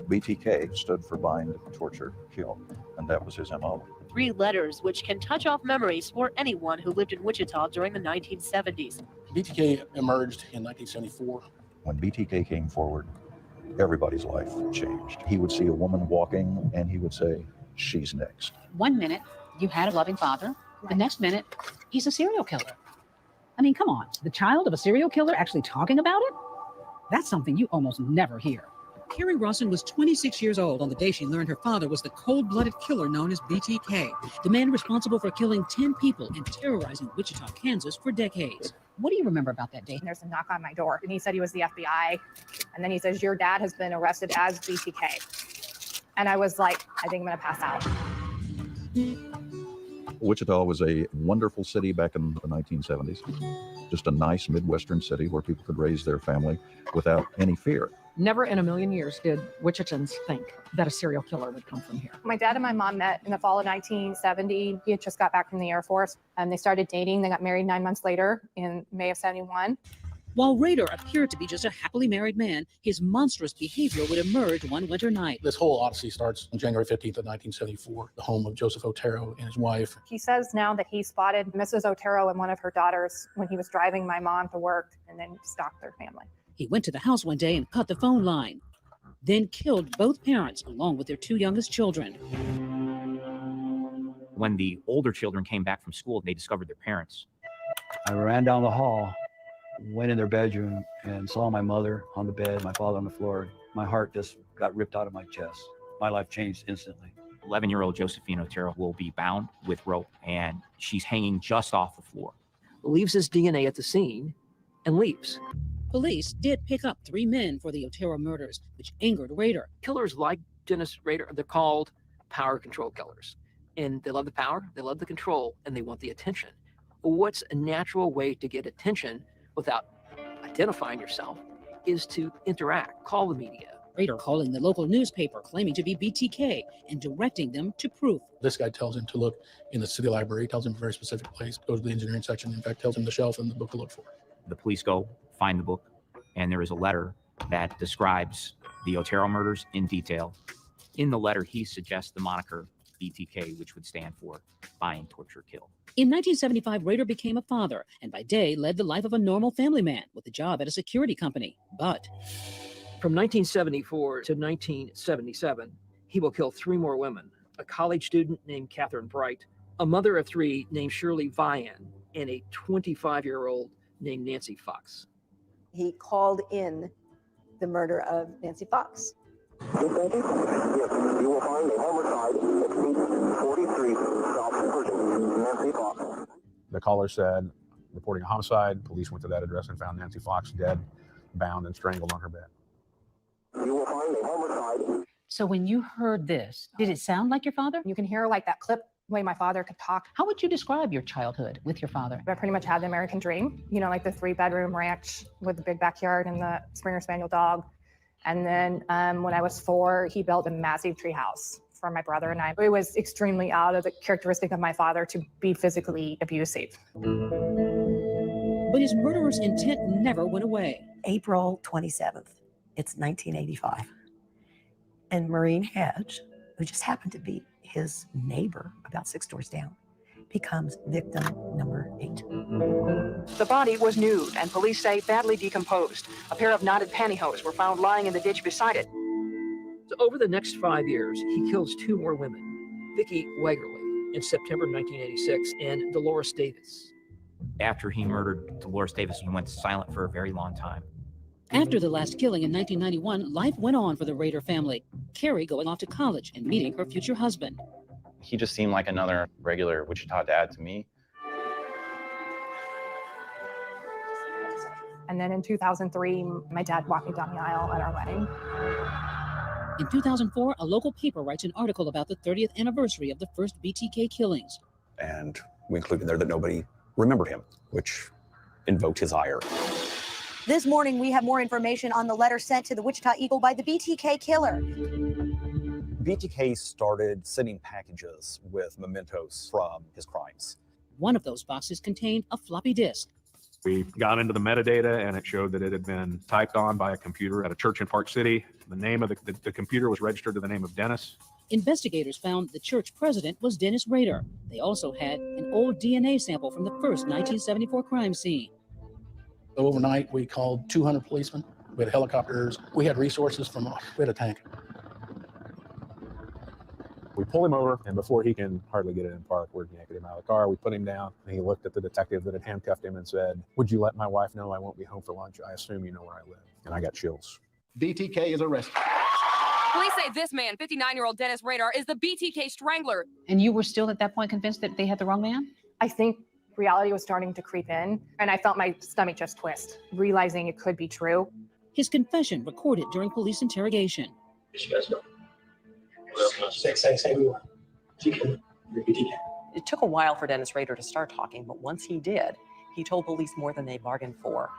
BTK stood for bind, torture, kill, and that was his MO. 3 letters which can touch off memories for anyone who lived in Wichita during the 1970s. BTK emerged in 1974. When BTK came forward, everybody's life changed. He would see a woman walking and he would say, she's next. 1 minute, you had a loving father. The next minute, he's a serial killer. I mean, come on. The child of a serial killer actually talking about it? That's something you almost never hear. Carrie Rawson was 26 years old on the day she learned her father was the cold-blooded killer known as BTK, the man responsible for killing 10 people and terrorizing Wichita, Kansas for decades. What do you remember about that day? There's a knock on my door, and he said he was the FBI. And then he says, your dad has been arrested as BTK. And I was like, I think I'm going to pass out. Wichita was a wonderful city back in the 1970s. Just a nice Midwestern city where people could raise their family without any fear. Never in a million years did Wichitans think that a serial killer would come from here. My dad and my mom met in the fall of 1970. He had just got back from the Air Force, and they started dating. They got married 9 months later in May of 71. While Rader appeared to be just a happily married man, his monstrous behavior would emerge one winter night. This whole odyssey starts on January 15th of 1974, the home of Joseph Otero and his wife. He says now that he spotted Mrs. Otero and one of her daughters when he was driving my mom to work and then stalked their family. He went to the house one day and cut the phone line, then killed both parents along with their 2 youngest children. When the older children came back from school, they discovered their parents. I ran down the hall, went in their bedroom, and saw my mother on the bed, my father on the floor. My heart just got ripped out of my chest. My life changed instantly. 11-year-old Josephine Otero will be bound with rope, and she's hanging just off the floor. Leaves his DNA at the scene and leaves. Police did pick up 3 men for the Otero murders, which angered Rader. Killers like Dennis Rader, they're called power control killers. And they love the power, they love the control, and they want the attention. What's a natural way to get attention without identifying yourself is to interact, call the media. Rader calling the local newspaper claiming to be BTK and directing them to proof. This guy tells him to look in the city library, tells him a very specific place, goes to the engineering section, in fact, tells him the shelf and the book to look for. The police go find the book, and there is a letter that describes the Otero murders in detail. In the letter, he suggests the moniker BTK, which would stand for Bind, Torture, Kill. In 1975, Rader became a father and by day led the life of a normal family man with a job at a security company. But from 1974 to 1977, he will kill 3 more women, a college student named Catherine Bright, a mother of 3 named Shirley Vian, and a 25-year-old named Nancy Fox. He called in the murder of Nancy Fox. Yes, you will find a homicide at seat 43, South Pershing, Nancy Fox. The caller said, reporting a homicide. Police went to that address and found Nancy Fox dead, bound and strangled on her bed. You will find a homicide. So when you heard this, did it sound like your father? You can hear like that clip way my father could talk. How would you describe your childhood with your father? I pretty much had the American dream, you know, like the 3-bedroom ranch with the big backyard and the Springer Spaniel dog. And then when I was 4, he built a massive tree house for my brother and I. It was extremely out of the characteristic of my father to be physically abusive. but his murderer's intent never went away. April 27th, it's 1985. And Maureen Hedge, who just happened to be his neighbor about 6 doors down, becomes victim number 8. The body was nude and police say badly decomposed. A pair of knotted pantyhose were found lying in the ditch beside it. So over the next 5 years, he kills 2 more women, Vicki Wegerly in September 1986 and Dolores Davis. After he murdered Dolores Davis, he went silent for a very long time. After the last killing in 1991, life went on for the Rader family, Carrie going off to college and meeting her future husband. He just seemed like another regular Wichita dad to me. And then in 2003, my dad walked me down the aisle at our wedding. In 2004, a local paper writes an article about the 30th anniversary of the first BTK killings. And we included there that nobody remembered him, which invoked his ire. This morning, we have more information on the letter sent to the Wichita Eagle by the BTK killer. BTK started sending packages with mementos from his crimes. One of those boxes contained a floppy disk. We got into the metadata and it showed that it had been typed on by a computer at a church in Park City. The name of the computer was registered to the name of Dennis. Investigators found the church president was Dennis Rader. They also had an old DNA sample from the first 1974 crime scene. So overnight, we called 200 policemen. We had helicopters. We had resources we had a tank. We pull him over, and before he can hardly get it in park, we're yanking him out of the car. We put him down, and he looked at the detective that had handcuffed him and said, "Would you let my wife know I won't be home for lunch? I assume you know where I live." And I got chills. BTK is arrested. Police say this man, 59-year-old Dennis Rader, is the BTK strangler. And you were still at that point convinced that they had the wrong man? I think reality was starting to creep in, and I felt my stomach just twist, realizing it could be true. His confession recorded during police interrogation. You guys know. Say we were. It took a while for Dennis Rader to start talking, but once he did, he told police more than they bargained for.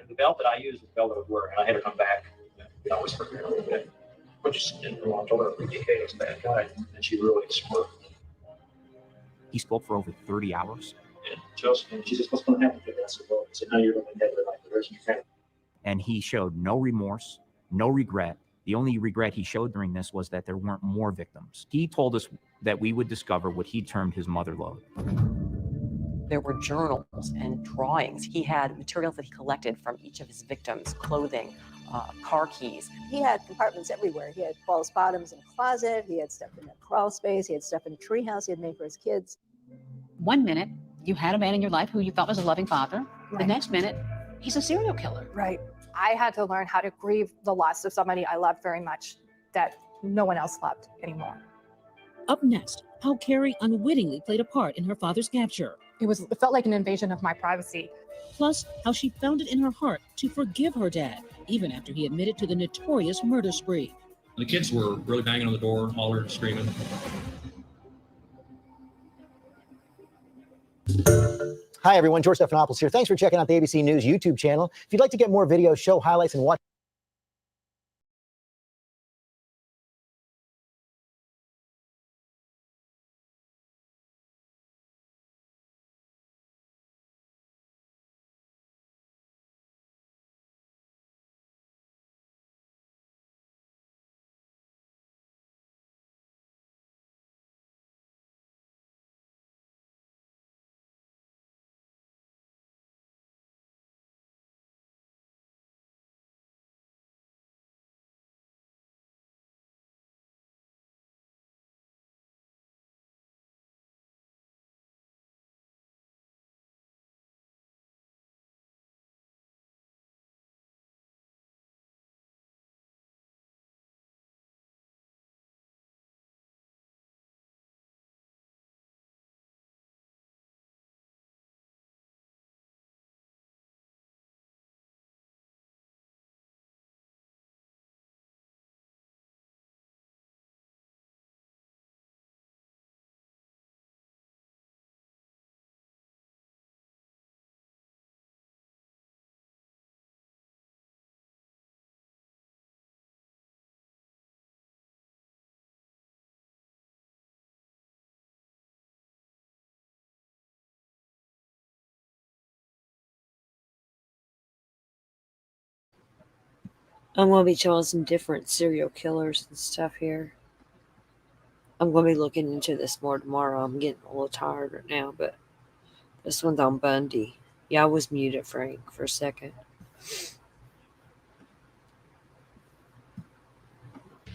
The belt that I used was the belt that would work, and I had her come back. I was prepared a little bit. But just didn't want to told her BTK was a bad guy, and she really swerved. He spoke for over 30 hours. And she said, "What's going to happen to me?" I said, "Well, now you're going to have like the rest of your family." And he showed no remorse, no regret. The only regret he showed during this was that there weren't more victims. He told us that we would discover what he termed his mother lode. There were journals and drawings. He had materials that he collected from each of his victims, clothing, car keys. He had compartments everywhere. He had false bottoms in a closet. He had stuff in a crawl space. He had stuff in a treehouse he had made for his kids. 1 minute, you had a man in your life who you thought was a loving father. Right. The next minute, he's a serial killer. Right. I had to learn how to grieve the loss of somebody I loved very much that no one else loved anymore. Up next, how Carrie unwittingly played a part in her father's capture. It felt like an invasion of my privacy. Plus, how she found it in her heart to forgive her dad, even after he admitted to the notorious murder spree. The kids were really banging on the door, hollering, screaming. Hi, everyone. George Stephanopoulos here. Thanks for checking out the ABC News YouTube channel. If you'd like to get more videos, show highlights, and watch I'm going to be showing some different serial killers and stuff here. I'm going to be looking into this more tomorrow. I'm getting a little tired right now, but this one's on Bundy. Yeah, I was muted, Frank, for a second.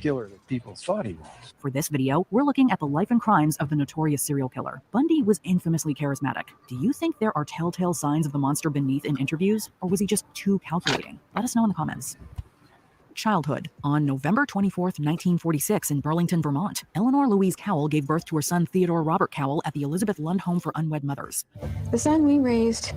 Killer that people thought he was. For this video, we're looking at the life and crimes of the notorious serial killer. Bundy was infamously charismatic. Do you think there are telltale signs of the monster beneath in interviews, or was he just too calculating? Let us know in the comments. Childhood. On November 24th, 1946 in Burlington, Vermont, Eleanor Louise Cowell gave birth to her son Theodore Robert Cowell at the Elizabeth Lund Home for Unwed Mothers. The son we raised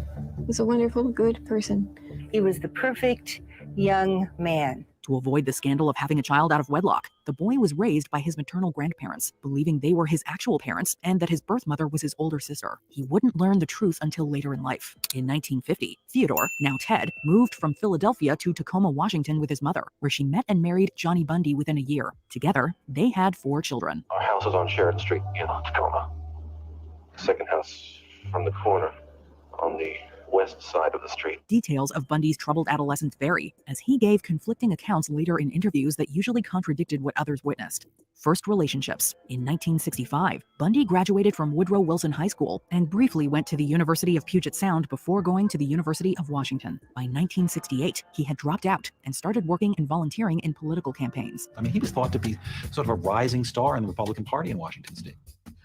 was a wonderful, good person. He was the perfect young man. To avoid the scandal of having a child out of wedlock, the boy was raised by his maternal grandparents, believing they were his actual parents and that his birth mother was his older sister. He wouldn't learn the truth until later in life. In 1950, Theodore, now Ted, moved from Philadelphia to Tacoma, Washington with his mother, where she met and married Johnny Bundy within a year. Together, they had 4 children. Our house is on Sheridan Street in Tacoma. Second house from the corner on the west side of the street. Details of Bundy's troubled adolescence vary, as he gave conflicting accounts later in interviews that usually contradicted what others witnessed. First relationships. In 1965, Bundy graduated from Woodrow Wilson High School and briefly went to the University of Puget Sound before going to the University of Washington. By 1968, he had dropped out and started working and volunteering in political campaigns. I mean, he was thought to be sort of a rising star in the Republican Party in Washington State.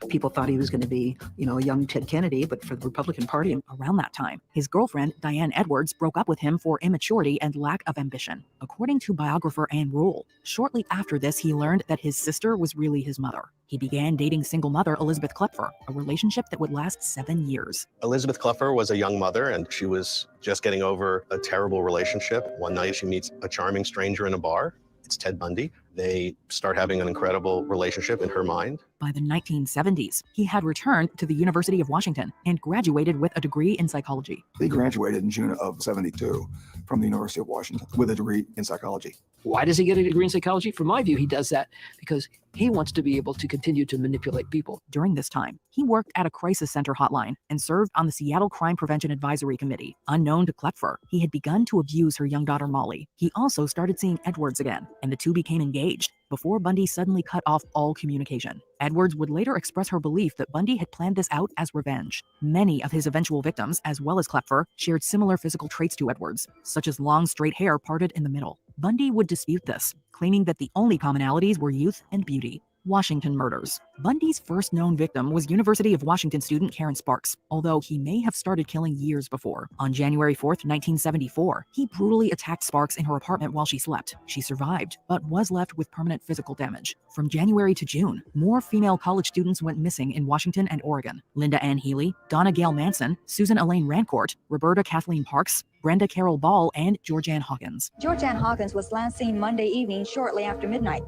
People thought he was going to be, a young Ted Kennedy, but for the Republican Party. Around that time, his girlfriend, Diane Edwards, broke up with him for immaturity and lack of ambition, according to biographer Ann Rule. Shortly after this, he learned that his sister was really his mother. He began dating single mother Elizabeth Klepfer, a relationship that would last 7 years. Elizabeth Klepfer was a young mother, and she was just getting over a terrible relationship. One night, she meets a charming stranger in a bar. It's Ted Bundy. They start having an incredible relationship in her mind. By the 1970s, he had returned to the University of Washington and graduated with a degree in psychology. He graduated in June of '72 from the University of Washington with a degree in psychology. Why does he get a degree in psychology? From my view, he does that because he wants to be able to continue to manipulate people. During this time, he worked at a crisis center hotline and served on the Seattle Crime Prevention Advisory Committee. Unknown to Klepfer, he had begun to abuse her young daughter Molly. He also started seeing Edwards again, and the two became engaged before Bundy suddenly cut off all communication. Edwards would later express her belief that Bundy had planned this out as revenge. Many of his eventual victims, as well as Klepfer, shared similar physical traits to Edwards, such as long straight hair parted in the middle. Bundy would dispute this, claiming that the only commonalities were youth and beauty. Washington murders. Bundy's first known victim was University of Washington student Karen Sparks, although he may have started killing years before. On January 4th, 1974, he brutally attacked Sparks in her apartment while she slept. She survived, but was left with permanent physical damage. From January to June, more female college students went missing in Washington and Oregon. Linda Ann Healy, Donna Gail Manson, Susan Elaine Rancourt, Roberta Kathleen Parks, Brenda Carroll Ball, and Georgianne Hawkins. Georgianne Hawkins was last seen Monday evening shortly after midnight.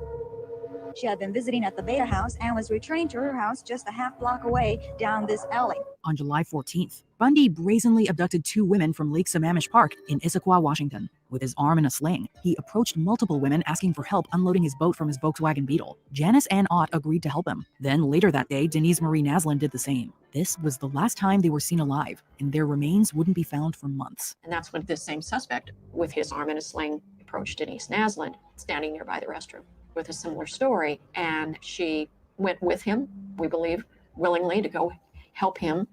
She had been visiting at the Beta House and was returning to her house just a half block away down this alley. On July 14th, Bundy brazenly abducted 2 women from Lake Sammamish Park in Issaquah, Washington. With his arm in a sling, he approached multiple women asking for help unloading his boat from his Volkswagen Beetle. Janice Ann Ott agreed to help him. Then later that day, Denise Marie Naslund did the same. This was the last time they were seen alive, and their remains wouldn't be found for months. And that's when this same suspect, with his arm in a sling, approached Denise Naslund, standing nearby the restroom, with a similar story. And she went with him, we believe, willingly to go help him.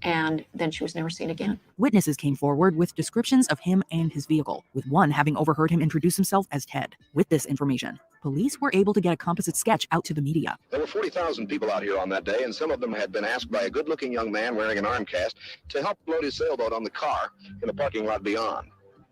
And then she was never seen again. Witnesses came forward with descriptions of him and his vehicle, with one having overheard him introduce himself as Ted. With this information, police were able to get a composite sketch out to the media. There were 40,000 people out here on that day, and some of them had been asked by a good-looking young man wearing an arm cast to help load his sailboat on the car in the parking lot beyond.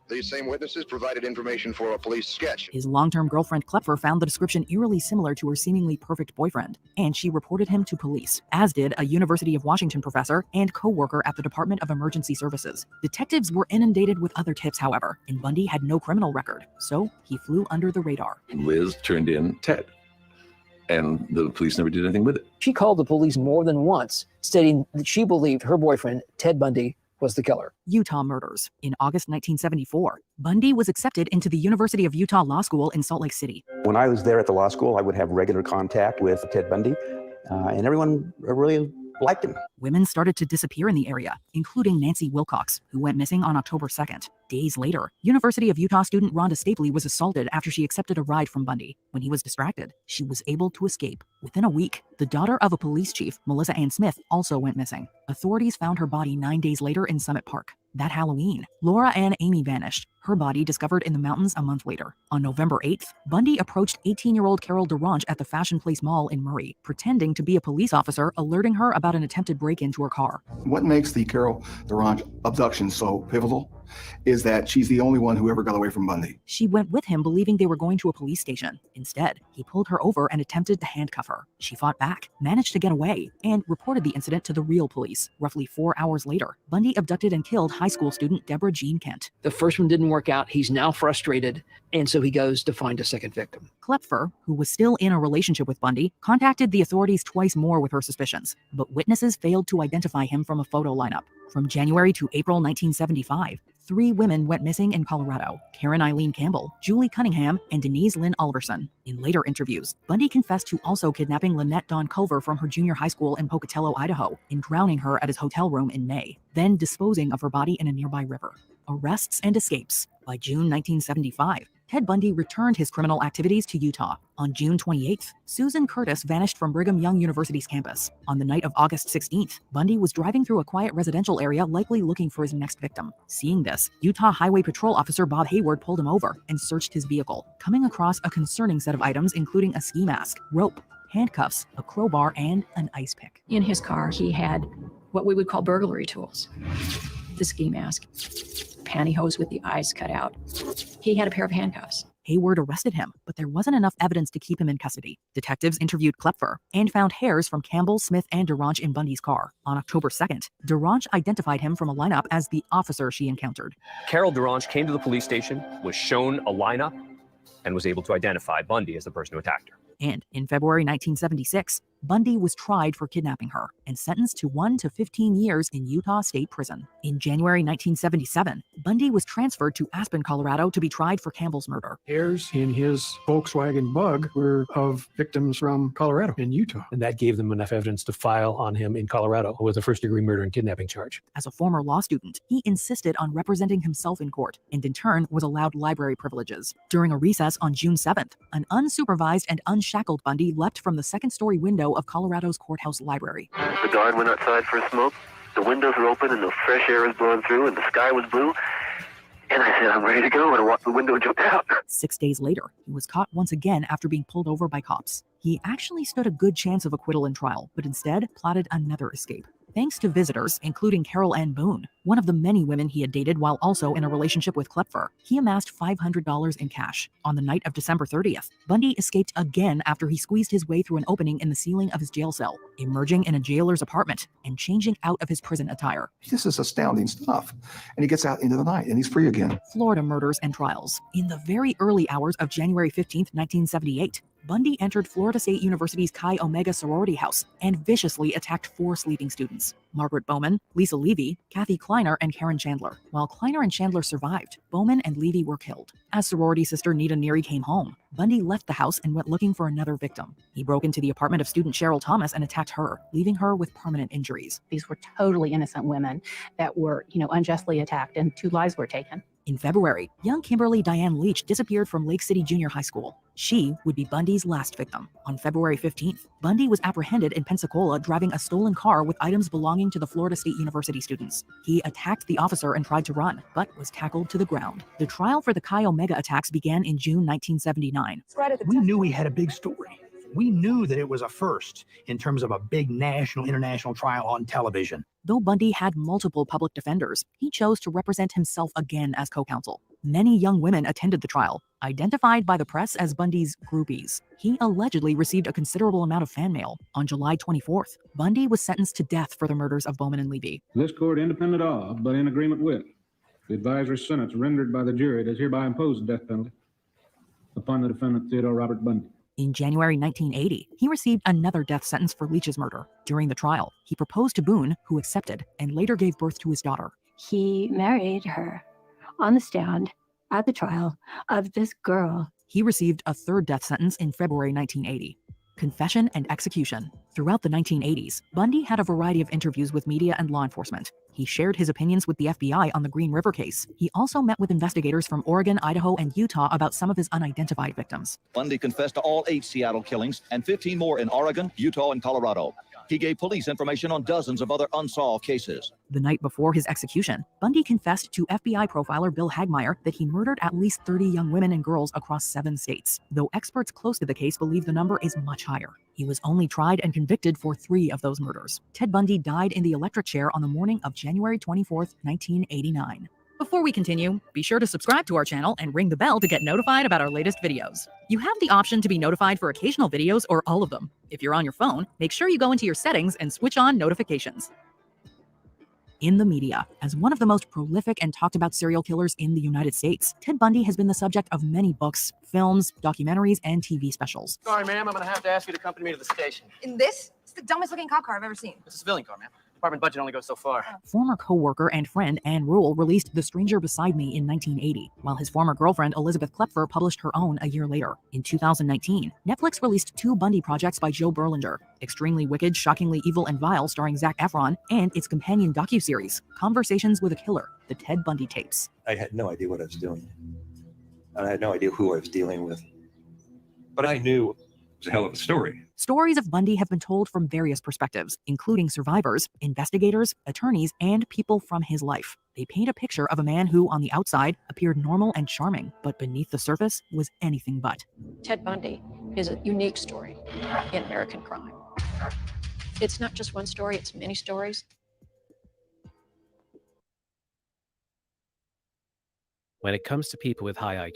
These same witnesses provided information for a police sketch. His long-term girlfriend Klepfer found the description eerily similar to her seemingly perfect boyfriend, and she reported him to police, as did a University of Washington professor and co-worker at the Department of Emergency Services. Detectives were inundated with other tips, however, and Bundy had no criminal record, so he flew under the radar. Liz turned in Ted, and the police never did anything with it. She called the police more than once, stating that she believed her boyfriend, Ted Bundy, was the killer. Utah murders. In August 1974, Bundy was accepted into the University of Utah Law School in Salt Lake City. When I was there at the law school, I would have regular contact with Ted Bundy, and everyone really liked him. Women started to disappear in the area, including Nancy Wilcox, who went missing on October 2nd. Days later, University of Utah student Rhonda Stapley was assaulted after she accepted a ride from Bundy. When he was distracted, she was able to escape. Within a week, the daughter of a police chief, Melissa Ann Smith, also went missing. Authorities found her body 9 days later in Summit Park. That Halloween, Laura Ann Amy vanished, her body discovered in the mountains a month later. On November 8th, Bundy approached 18-year-old Carol DeRange at the Fashion Place Mall in Murray, pretending to be a police officer, alerting her about an attempted break-in to her car. What makes the Carol DeRange abduction so pivotal is that she's the only one who ever got away from Bundy. She went with him believing they were going to a police station. Instead, he pulled her over and attempted to handcuff her. She fought back, managed to get away, and reported the incident to the real police. Roughly 4 hours later, Bundy abducted and killed high school student Deborah Jean Kent. The first one didn't work out. He's now frustrated, and so he goes to find a second victim. Klepfer, who was still in a relationship with Bundy, contacted the authorities twice more with her suspicions, but witnesses failed to identify him from a photo lineup. From January to April 1975, 3 women went missing in Colorado: Karen Eileen Campbell, Julie Cunningham, and Denise Lynn Alverson. In later interviews, Bundy confessed to also kidnapping Lynette Dawn Culver from her junior high school in Pocatello, Idaho, and drowning her at his hotel room in May, then disposing of her body in a nearby river. Arrests and escapes. By June 1975, Ted Bundy returned his criminal activities to Utah. On June 28th, Susan Curtis vanished from Brigham Young University's campus. On the night of August 16th, Bundy was driving through a quiet residential area, likely looking for his next victim. Seeing this, Utah Highway Patrol Officer Bob Hayward pulled him over and searched his vehicle, coming across a concerning set of items including a ski mask, rope, handcuffs, a crowbar, and an ice pick. In his car, he had what we would call burglary tools. The ski mask, pantyhose with the eyes cut out. He had a pair of handcuffs. Hayward arrested him, but there wasn't enough evidence to keep him in custody. Detectives interviewed Klepfer and found hairs from Campbell, Smith, and DeRange in Bundy's car. On October 2nd, DeRange identified him from a lineup as the officer she encountered. Carol DeRange came to the police station, was shown a lineup, and was able to identify Bundy as the person who attacked her. And in February 1976, Bundy was tried for kidnapping her and sentenced to 1 to 15 years in Utah State Prison. In January 1977, Bundy was transferred to Aspen, Colorado to be tried for Campbell's murder. Hairs in his Volkswagen Bug were of victims from Colorado and Utah. And that gave them enough evidence to file on him in Colorado with a first-degree murder and kidnapping charge. As a former law student, he insisted on representing himself in court and in turn was allowed library privileges. During a recess on June 7th, an unsupervised and unshackled Bundy leapt from the second-story window of Colorado's courthouse library. The guard went outside for a smoke. The windows were open and the fresh air was blowing through and the sky was blue. And I said, I'm ready to go. And I walked to the window and jumped out. 6 days later, he was caught once again after being pulled over by cops. He actually stood a good chance of acquittal in trial, but instead plotted another escape. Thanks to visitors, including Carol Ann Boone, one of the many women he had dated while also in a relationship with Klepfer, he amassed $500 in cash. On the night of December 30th, Bundy escaped again after he squeezed his way through an opening in the ceiling of his jail cell, emerging in a jailer's apartment and changing out of his prison attire. This is astounding stuff. And he gets out into the night and he's free again. Florida murders and trials. In the very early hours of January 15th, 1978, Bundy entered Florida State University's Chi Omega sorority house and viciously attacked 4 sleeping students: Margaret Bowman, Lisa Levy, Kathy Kleiner, and Karen Chandler. While Kleiner and Chandler survived, Bowman and Levy were killed. As sorority sister Nita Neary came home, Bundy left the house and went looking for another victim. He broke into the apartment of student Cheryl Thomas and attacked her, leaving her with permanent injuries. These were totally innocent women that were, unjustly attacked, and 2 lives were taken. In February, young Kimberly Diane Leach disappeared from Lake City Junior High School. She would be Bundy's last victim. On February 15th, Bundy was apprehended in Pensacola driving a stolen car with items belonging to the Florida State University students. He attacked the officer and tried to run, but was tackled to the ground. The trial for the Chi Omega attacks began in June 1979. We knew we had a big story. We knew that it was a first in terms of a big national, international trial on television. Though Bundy had multiple public defenders, he chose to represent himself again as co-counsel. Many young women attended the trial, identified by the press as Bundy's groupies. He allegedly received a considerable amount of fan mail. On July 24th, Bundy was sentenced to death for the murders of Bowman and Levy. This court, independent of, but in agreement with, the advisory sentence rendered by the jury, does hereby impose the death penalty upon the defendant Theodore Robert Bundy. In January 1980, he received another death sentence for Leach's murder. During the trial, he proposed to Boone, who accepted, and later gave birth to his daughter. He married her on the stand at the trial of this girl. He received a third death sentence in February 1980. Confession and execution. Throughout the 1980s, Bundy had a variety of interviews with media and law enforcement. He shared his opinions with the FBI on the Green River case. He also met with investigators from Oregon, Idaho, and Utah about some of his unidentified victims. Bundy confessed to all 8 Seattle killings and 15 more in Oregon, Utah, and Colorado. He gave police information on dozens of other unsolved cases. The night before his execution, Bundy confessed to FBI profiler Bill Hagmeyer that he murdered at least 30 young women and girls across 7 states, though experts close to the case believe the number is much higher. He was only tried and convicted for 3 of those murders. Ted Bundy died in the electric chair on the morning of January 24th, 1989. Before we continue, be sure to subscribe to our channel and ring the bell to get notified about our latest videos. You have the option to be notified for occasional videos or all of them. If you're on your phone, make sure you go into your settings and switch on notifications. In the media, as one of the most prolific and talked about serial killers in the United States, Ted Bundy has been the subject of many books, films, documentaries, and TV specials. Sorry, ma'am, I'm gonna have to ask you to accompany me to the station. In this? It's the dumbest looking cop car I've ever seen. It's a civilian car, ma'am. Department budget only goes so far. Former co-worker and friend Ann Rule released The Stranger Beside Me in 1980, while his former girlfriend Elizabeth Klepfer published her own a year later. In 2019, Netflix released 2 Bundy projects by Joe Berlinger, Extremely Wicked, Shockingly Evil and Vile starring Zac Efron, and its companion docuseries, Conversations with a Killer, The Ted Bundy Tapes. I had no idea what I was doing. I had no idea who I was dealing with. But I knew it was a hell of a story. Stories of Bundy have been told from various perspectives, including survivors, investigators, attorneys, and people from his life. They paint a picture of a man who, on the outside, appeared normal and charming, but beneath the surface was anything but. Ted Bundy is a unique story in American crime. It's not just one story, it's many stories. When it comes to people with high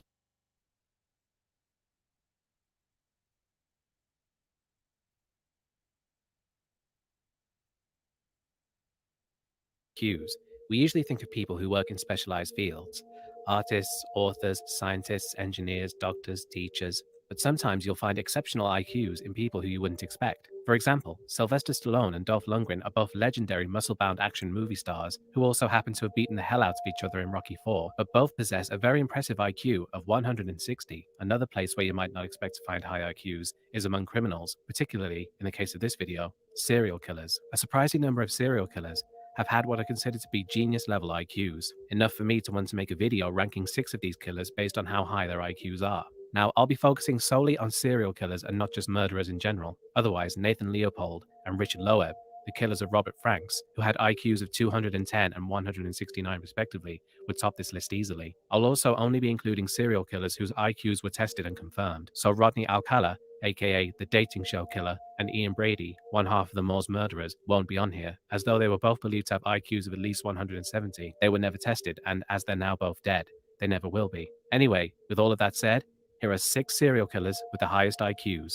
IQs, we usually think of people who work in specialized fields: artists, authors, scientists, engineers, doctors, teachers. But sometimes you'll find exceptional IQs in people who you wouldn't expect. For example, Sylvester Stallone and Dolph Lundgren are both legendary muscle-bound action movie stars who also happen to have beaten the hell out of each other in Rocky IV, but both possess a very impressive IQ of 160. Another place where you might not expect to find high IQs is among criminals, particularly, in the case of this video, serial killers. A surprising number of serial killers have had what are considered to be genius-level IQs, enough for me to want to make a video ranking 6 of these killers based on how high their IQs are. Now, I'll be focusing solely on serial killers and not just murderers in general. Otherwise, Nathan Leopold and Richard Loeb, the killers of Robert Franks, who had IQs of 210 and 169 respectively, would top this list easily. I'll also only be including serial killers whose IQs were tested and confirmed. So Rodney Alcala, aka the dating show killer, and Ian Brady, one half of the Moors murderers, won't be on here, as though they were both believed to have IQs of at least 170. They were never tested, and as they're now both dead, they never will be. Anyway, with all of that said, here are 6 serial killers with the highest IQs.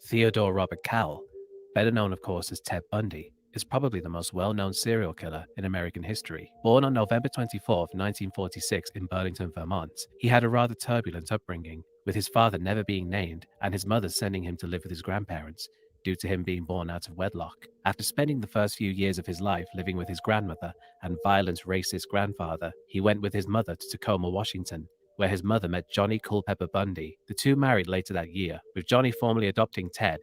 Theodore Robert Cowell, better known of course as Ted Bundy, is probably the most well-known serial killer in American history. Born on November 24, 1946 in Burlington, Vermont, he had a rather turbulent upbringing, with his father never being named and his mother sending him to live with his grandparents due to him being born out of wedlock. After spending the first few years of his life living with his grandmother and violent racist grandfather, he went with his mother to Tacoma, Washington, where his mother met Johnny Culpepper Bundy. The two married later that year, with Johnny formally adopting Ted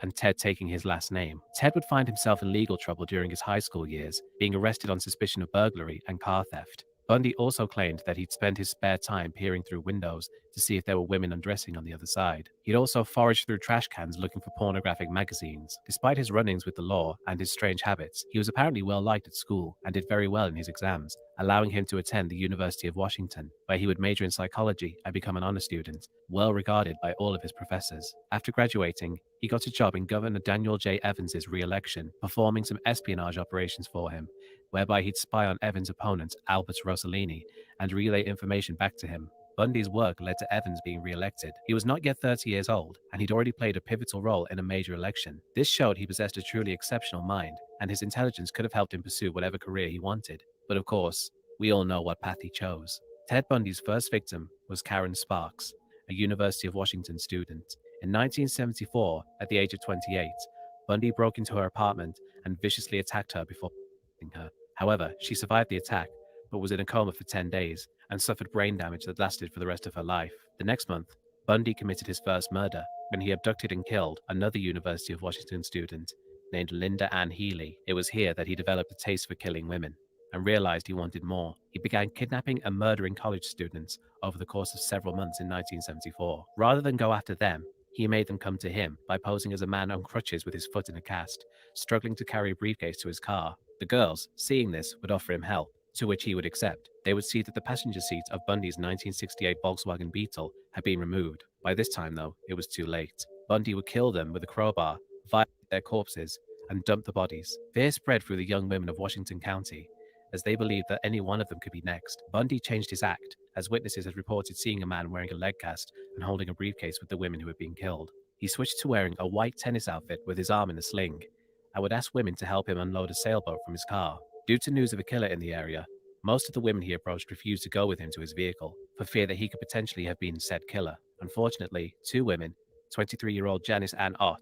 and Ted taking his last name. Ted would find himself in legal trouble during his high school years, being arrested on suspicion of burglary and car theft. Bundy also claimed that he'd spend his spare time peering through windows to see if there were women undressing on the other side. He'd also foraged through trash cans looking for pornographic magazines. Despite his run-ins with the law and his strange habits, he was apparently well liked at school and did very well in his exams, allowing him to attend the University of Washington, where he would major in psychology and become an honor student, well regarded by all of his professors. After graduating, he got a job in Governor Daniel J. Evans's re-election, performing some espionage operations for him, whereby he'd spy on Evans' opponent, Albert Rossellini, and relay information back to him. Bundy's work led to Evans being re-elected. He was not yet 30 years old, and he'd already played a pivotal role in a major election. This showed he possessed a truly exceptional mind, and his intelligence could have helped him pursue whatever career he wanted. But of course, we all know what path he chose. Ted Bundy's first victim was Karen Sparks, a University of Washington student. In 1974, at the age of 28, Bundy broke into her apartment and viciously attacked her before her. However, she survived the attack, but was in a coma for 10 days and suffered brain damage that lasted for the rest of her life. The next month, Bundy committed his first murder when he abducted and killed another University of Washington student named Linda Ann Healy. It was here that he developed a taste for killing women and realized he wanted more. He began kidnapping and murdering college students over the course of several months in 1974. Rather than go after them, he made them come to him by posing as a man on crutches with his foot in a cast, struggling to carry a briefcase to his car. The girls, seeing this, would offer him help, to which he would accept. They would see that the passenger seat of Bundy's 1968 Volkswagen Beetle had been removed. By this time, though, it was too late. Bundy would kill them with a crowbar, violate their corpses, and dump the bodies. Fear spread through the young women of Washington County, as they believed that any one of them could be next. Bundy changed his act, as witnesses had reported seeing a man wearing a leg cast and holding a briefcase with the women who had been killed. He switched to wearing a white tennis outfit with his arm in a sling, and would ask women to help him unload a sailboat from his car. Due to news of a killer in the area, most of the women he approached refused to go with him to his vehicle, for fear that he could potentially have been said killer. Unfortunately, 2 women, 23-year-old Janice Ann Ott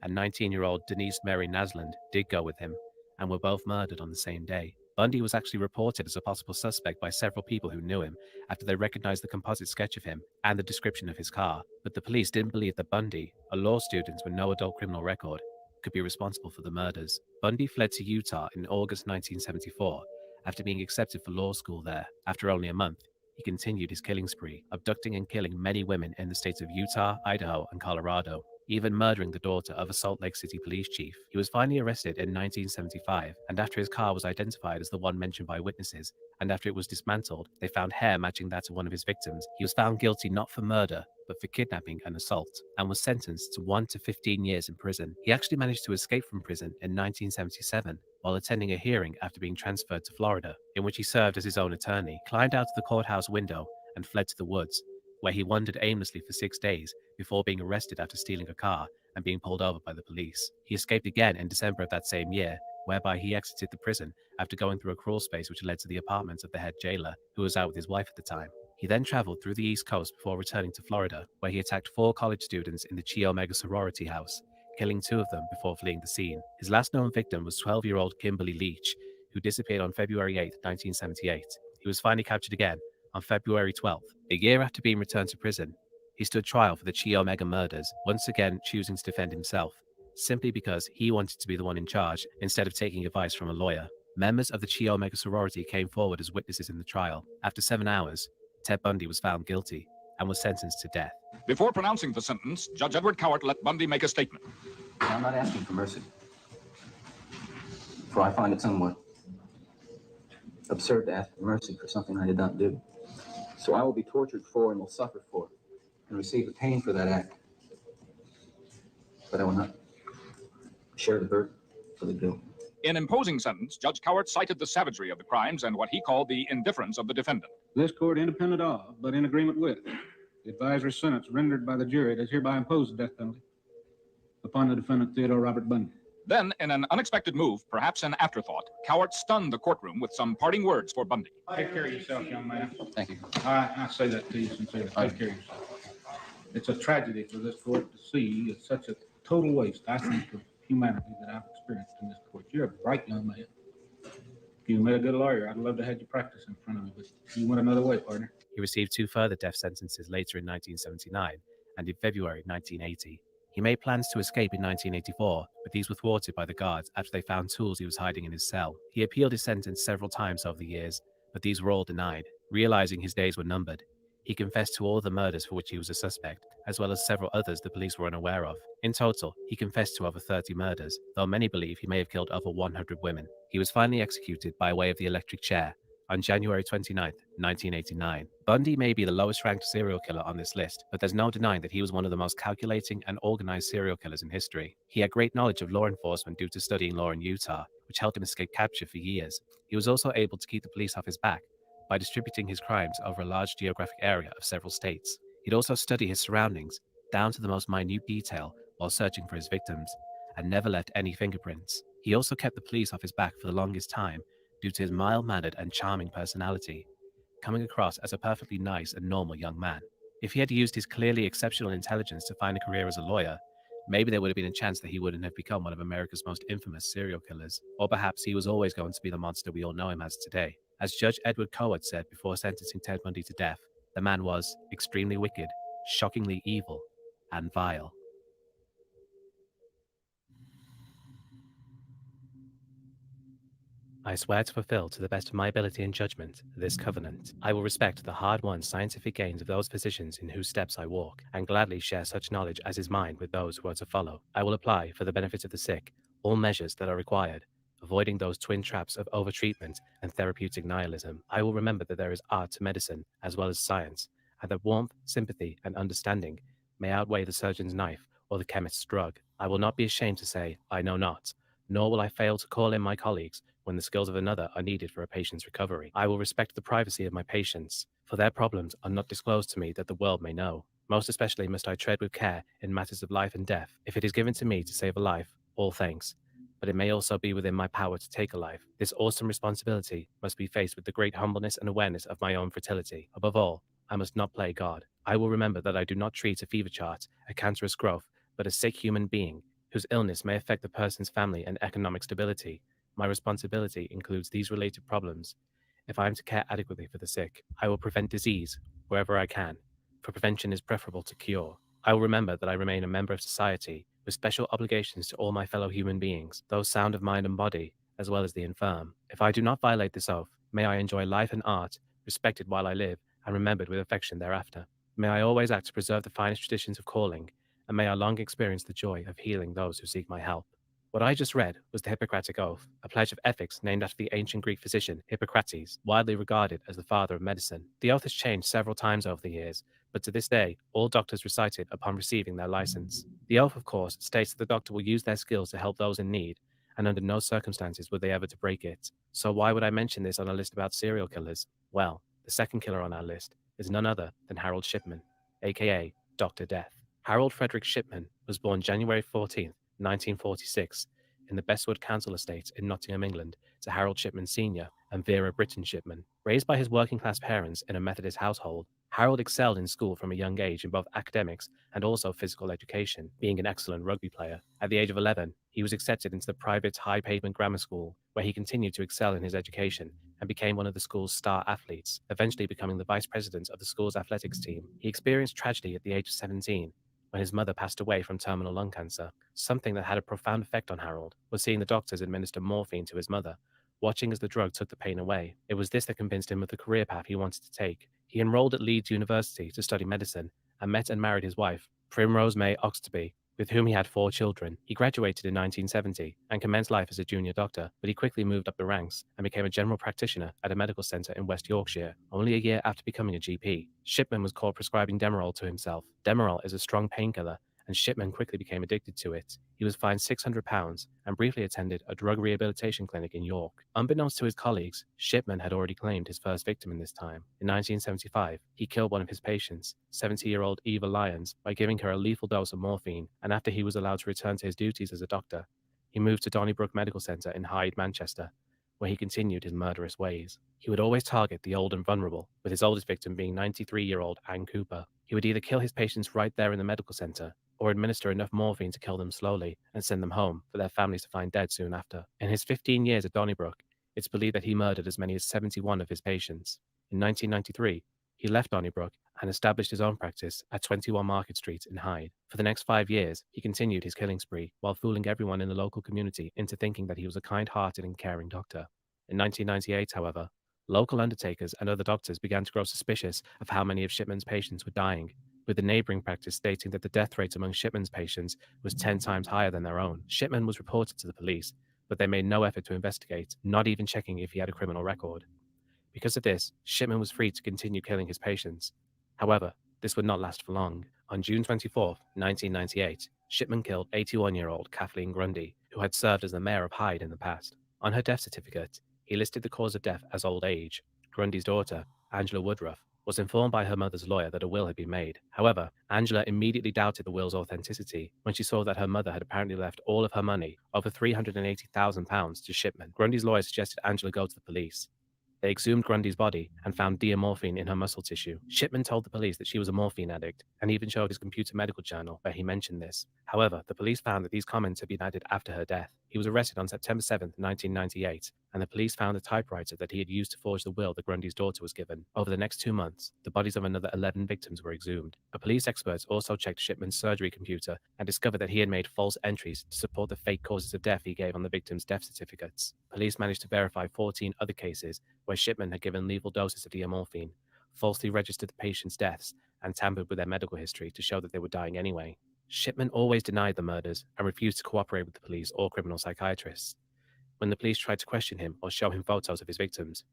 and 19-year-old Denise Mary Nasland, did go with him, and were both murdered on the same day. Bundy was actually reported as a possible suspect by several people who knew him after they recognized the composite sketch of him and the description of his car, but the police didn't believe that Bundy, a law student with no adult criminal record, could be responsible for the murders. Bundy fled to Utah in August 1974 after being accepted for law school there. After only a month, he continued his killing spree, abducting and killing many women in the states of Utah, Idaho, and Colorado, even murdering the daughter of a Salt Lake City police chief. He was finally arrested in 1975, and after his car was identified as the one mentioned by witnesses, and after it was dismantled, they found hair matching that of one of his victims. He was found guilty not for murder, but for kidnapping and assault, and was sentenced to 1 to 15 years in prison. He actually managed to escape from prison in 1977 while attending a hearing after being transferred to Florida, in which he served as his own attorney, climbed out of the courthouse window, and fled to the woods, where he wandered aimlessly for 6 days before being arrested after stealing a car and being pulled over by the police. He escaped again in December of that same year, whereby he exited the prison after going through a crawl space which led to the apartment of the head jailer, who was out with his wife at the time. He then traveled through the East Coast before returning to Florida, where he attacked 4 college students in the Chi Omega sorority house, killing 2 of them before fleeing the scene. His last known victim was 12-year-old Kimberly Leach, who disappeared on February 8, 1978. He was finally captured again on February 12th. A year after being returned to prison, he stood trial for the Chi Omega murders, once again choosing to defend himself, simply because he wanted to be the one in charge instead of taking advice from a lawyer. Members of the Chi Omega sorority came forward as witnesses in the trial. After 7 hours, Ted Bundy was found guilty and was sentenced to death. Before pronouncing the sentence, Judge Edward Cowart let Bundy make a statement. I'm not asking for mercy, for I find it somewhat absurd to ask for mercy for something I did not do. So I will be tortured for and will suffer for and receive the pain for that act. But I will not share the burden for the guilt. In imposing sentence, Judge Cowart cited the savagery of the crimes and what he called the indifference of the defendant. This court, independent of, but in agreement with, the advisory sentence rendered by the jury does hereby impose the death penalty upon the defendant Theodore Robert Bundy. Then, in an unexpected move, perhaps an afterthought, Cowart stunned the courtroom with some parting words for Bundy. Take care of yourself, young man. Thank you. I say that to you sincerely. Take care of yourself. It's a tragedy for this court to see. It's such a total waste, I think, of humanity that I've experienced in this court. You're a bright young man. If you made a good lawyer, I'd love to have you practice in front of me, but you went another way, partner. He received 2 further death sentences later in 1979 and in February 1980. He made plans to escape in 1984, but these were thwarted by the guards after they found tools he was hiding in his cell. He appealed his sentence several times over the years, but these were all denied. Realizing his days were numbered, he confessed to all the murders for which he was a suspect, as well as several others the police were unaware of. In total, he confessed to over 30 murders, though many believe he may have killed over 100 women. He was finally executed by way of the electric chair on January 29, 1989. Bundy may be the lowest ranked serial killer on this list, but there's no denying that he was one of the most calculating and organized serial killers in history. He had great knowledge of law enforcement due to studying law in Utah, which helped him escape capture for years. He was also able to keep the police off his back by distributing his crimes over a large geographic area of several states. He'd also study his surroundings, down to the most minute detail, while searching for his victims, and never left any fingerprints. He also kept the police off his back for the longest time due to his mild-mannered and charming personality, coming across as a perfectly nice and normal young man. If he had used his clearly exceptional intelligence to find a career as a lawyer, maybe there would have been a chance that he wouldn't have become one of America's most infamous serial killers, or perhaps he was always going to be the monster we all know him as today. As Judge Edward Cowart said before sentencing Ted Bundy to death, the man was extremely wicked, shockingly evil, and vile. I swear to fulfill to the best of my ability and judgment this covenant. I will respect the hard-won scientific gains of those physicians in whose steps I walk, and gladly share such knowledge as is mine with those who are to follow. I will apply, for the benefit of the sick, all measures that are required, avoiding those twin traps of overtreatment and therapeutic nihilism. I will remember that there is art to medicine as well as science, and that warmth, sympathy, and understanding may outweigh the surgeon's knife or the chemist's drug. I will not be ashamed to say, I know not, nor will I fail to call in my colleagues when the skills of another are needed for a patient's recovery. I will respect the privacy of my patients, for their problems are not disclosed to me that the world may know. Most especially must I tread with care in matters of life and death. If it is given to me to save a life, all thanks. But it may also be within my power to take a life. This awesome responsibility must be faced with the great humbleness and awareness of my own fertility. Above all, I must not play God. I will remember that I do not treat a fever chart, a cancerous growth, but a sick human being whose illness may affect the person's family and economic stability. My responsibility includes these related problems. If I am to care adequately for the sick, I will prevent disease wherever I can, for prevention is preferable to cure. I will remember that I remain a member of society with special obligations to all my fellow human beings, those sound of mind and body, as well as the infirm. If I do not violate this oath, may I enjoy life and art, respected while I live, and remembered with affection thereafter. May I always act to preserve the finest traditions of calling, and may I long experience the joy of healing those who seek my help. What I just read was the Hippocratic Oath, a pledge of ethics named after the ancient Greek physician Hippocrates, widely regarded as the father of medicine. The oath has changed several times over the years, but to this day, all doctors recite it upon receiving their license. The oath, of course, states that the doctor will use their skills to help those in need, and under no circumstances would they ever to break it. So why would I mention this on a list about serial killers? Well, the second killer on our list is none other than Harold Shipman, aka Dr. Death. Harold Frederick Shipman was born January 14th, 1946, in the Bestwood Council Estate in Nottingham, England, to Harold Shipman Sr. and Vera Britton Shipman. Raised by his working-class parents in a Methodist household, Harold excelled in school from a young age in both academics and also physical education, being an excellent rugby player. At the age of 11, he was accepted into the private High Pavement Grammar School, where he continued to excel in his education and became one of the school's star athletes, eventually becoming the vice president of the school's athletics team. He experienced tragedy at the age of 17, when his mother passed away from terminal lung cancer. Something that had a profound effect on Harold was seeing the doctors administer morphine to his mother, watching as the drug took the pain away. It was this that convinced him of the career path he wanted to take. He enrolled at Leeds University to study medicine and met and married his wife, Primrose May Oxtoby, with whom he had 4 children. He graduated in 1970 and commenced life as a junior doctor, but he quickly moved up the ranks and became a general practitioner at a medical centre in West Yorkshire, only a year after becoming a GP. Shipman was caught prescribing Demerol to himself. Demerol is a strong painkiller, and Shipman quickly became addicted to it. He was fined £600 and briefly attended a drug rehabilitation clinic in York. Unbeknownst to his colleagues, Shipman had already claimed his first victim in this time. In 1975, he killed one of his patients, 70-year-old Eva Lyons, by giving her a lethal dose of morphine, and after he was allowed to return to his duties as a doctor, he moved to Donnybrook Medical Centre in Hyde, Manchester, where he continued his murderous ways. He would always target the old and vulnerable, with his oldest victim being 93-year-old Ann Cooper. He would either kill his patients right there in the medical centre, or administer enough morphine to kill them slowly and send them home for their families to find dead soon after. In his 15 years at Donnybrook, it's believed that he murdered as many as 71 of his patients. In 1993, he left Donnybrook and established his own practice at 21 Market Street in Hyde. For the next 5 years, he continued his killing spree while fooling everyone in the local community into thinking that he was a kind-hearted and caring doctor. In 1998, however, local undertakers and other doctors began to grow suspicious of how many of Shipman's patients were dying, with the neighbouring practice stating that the death rate among Shipman's patients was 10 times higher than their own. Shipman was reported to the police, but they made no effort to investigate, not even checking if he had a criminal record. Because of this, Shipman was free to continue killing his patients. However, this would not last for long. On June 24, 1998, Shipman killed 81-year-old Kathleen Grundy, who had served as the mayor of Hyde in the past. On her death certificate, he listed the cause of death as old age. Grundy's daughter, Angela Woodruff, was informed by her mother's lawyer that a will had been made. However, Angela immediately doubted the will's authenticity when she saw that her mother had apparently left all of her money, over £380,000, to Shipman. Grundy's lawyer suggested Angela go to the police. They exhumed Grundy's body and found diamorphine in her muscle tissue. Shipman told the police that she was a morphine addict and even showed his computer medical journal where he mentioned this. However, the police found that these comments had been added after her death. He was arrested on September 7, 1998, and the police found a typewriter that he had used to forge the will that Grundy's daughter was given. Over the next 2 months, the bodies of another 11 victims were exhumed. A police expert also checked Shipman's surgery computer and discovered that he had made false entries to support the fake causes of death he gave on the victims' death certificates. Police managed to verify 14 other cases where Shipman had given lethal doses of diamorphine, falsely registered the patients' deaths, and tampered with their medical history to show that they were dying anyway. Shipman always denied the murders and refused to cooperate with the police or criminal psychiatrists. When the police tried to question him or show him photos of his victims,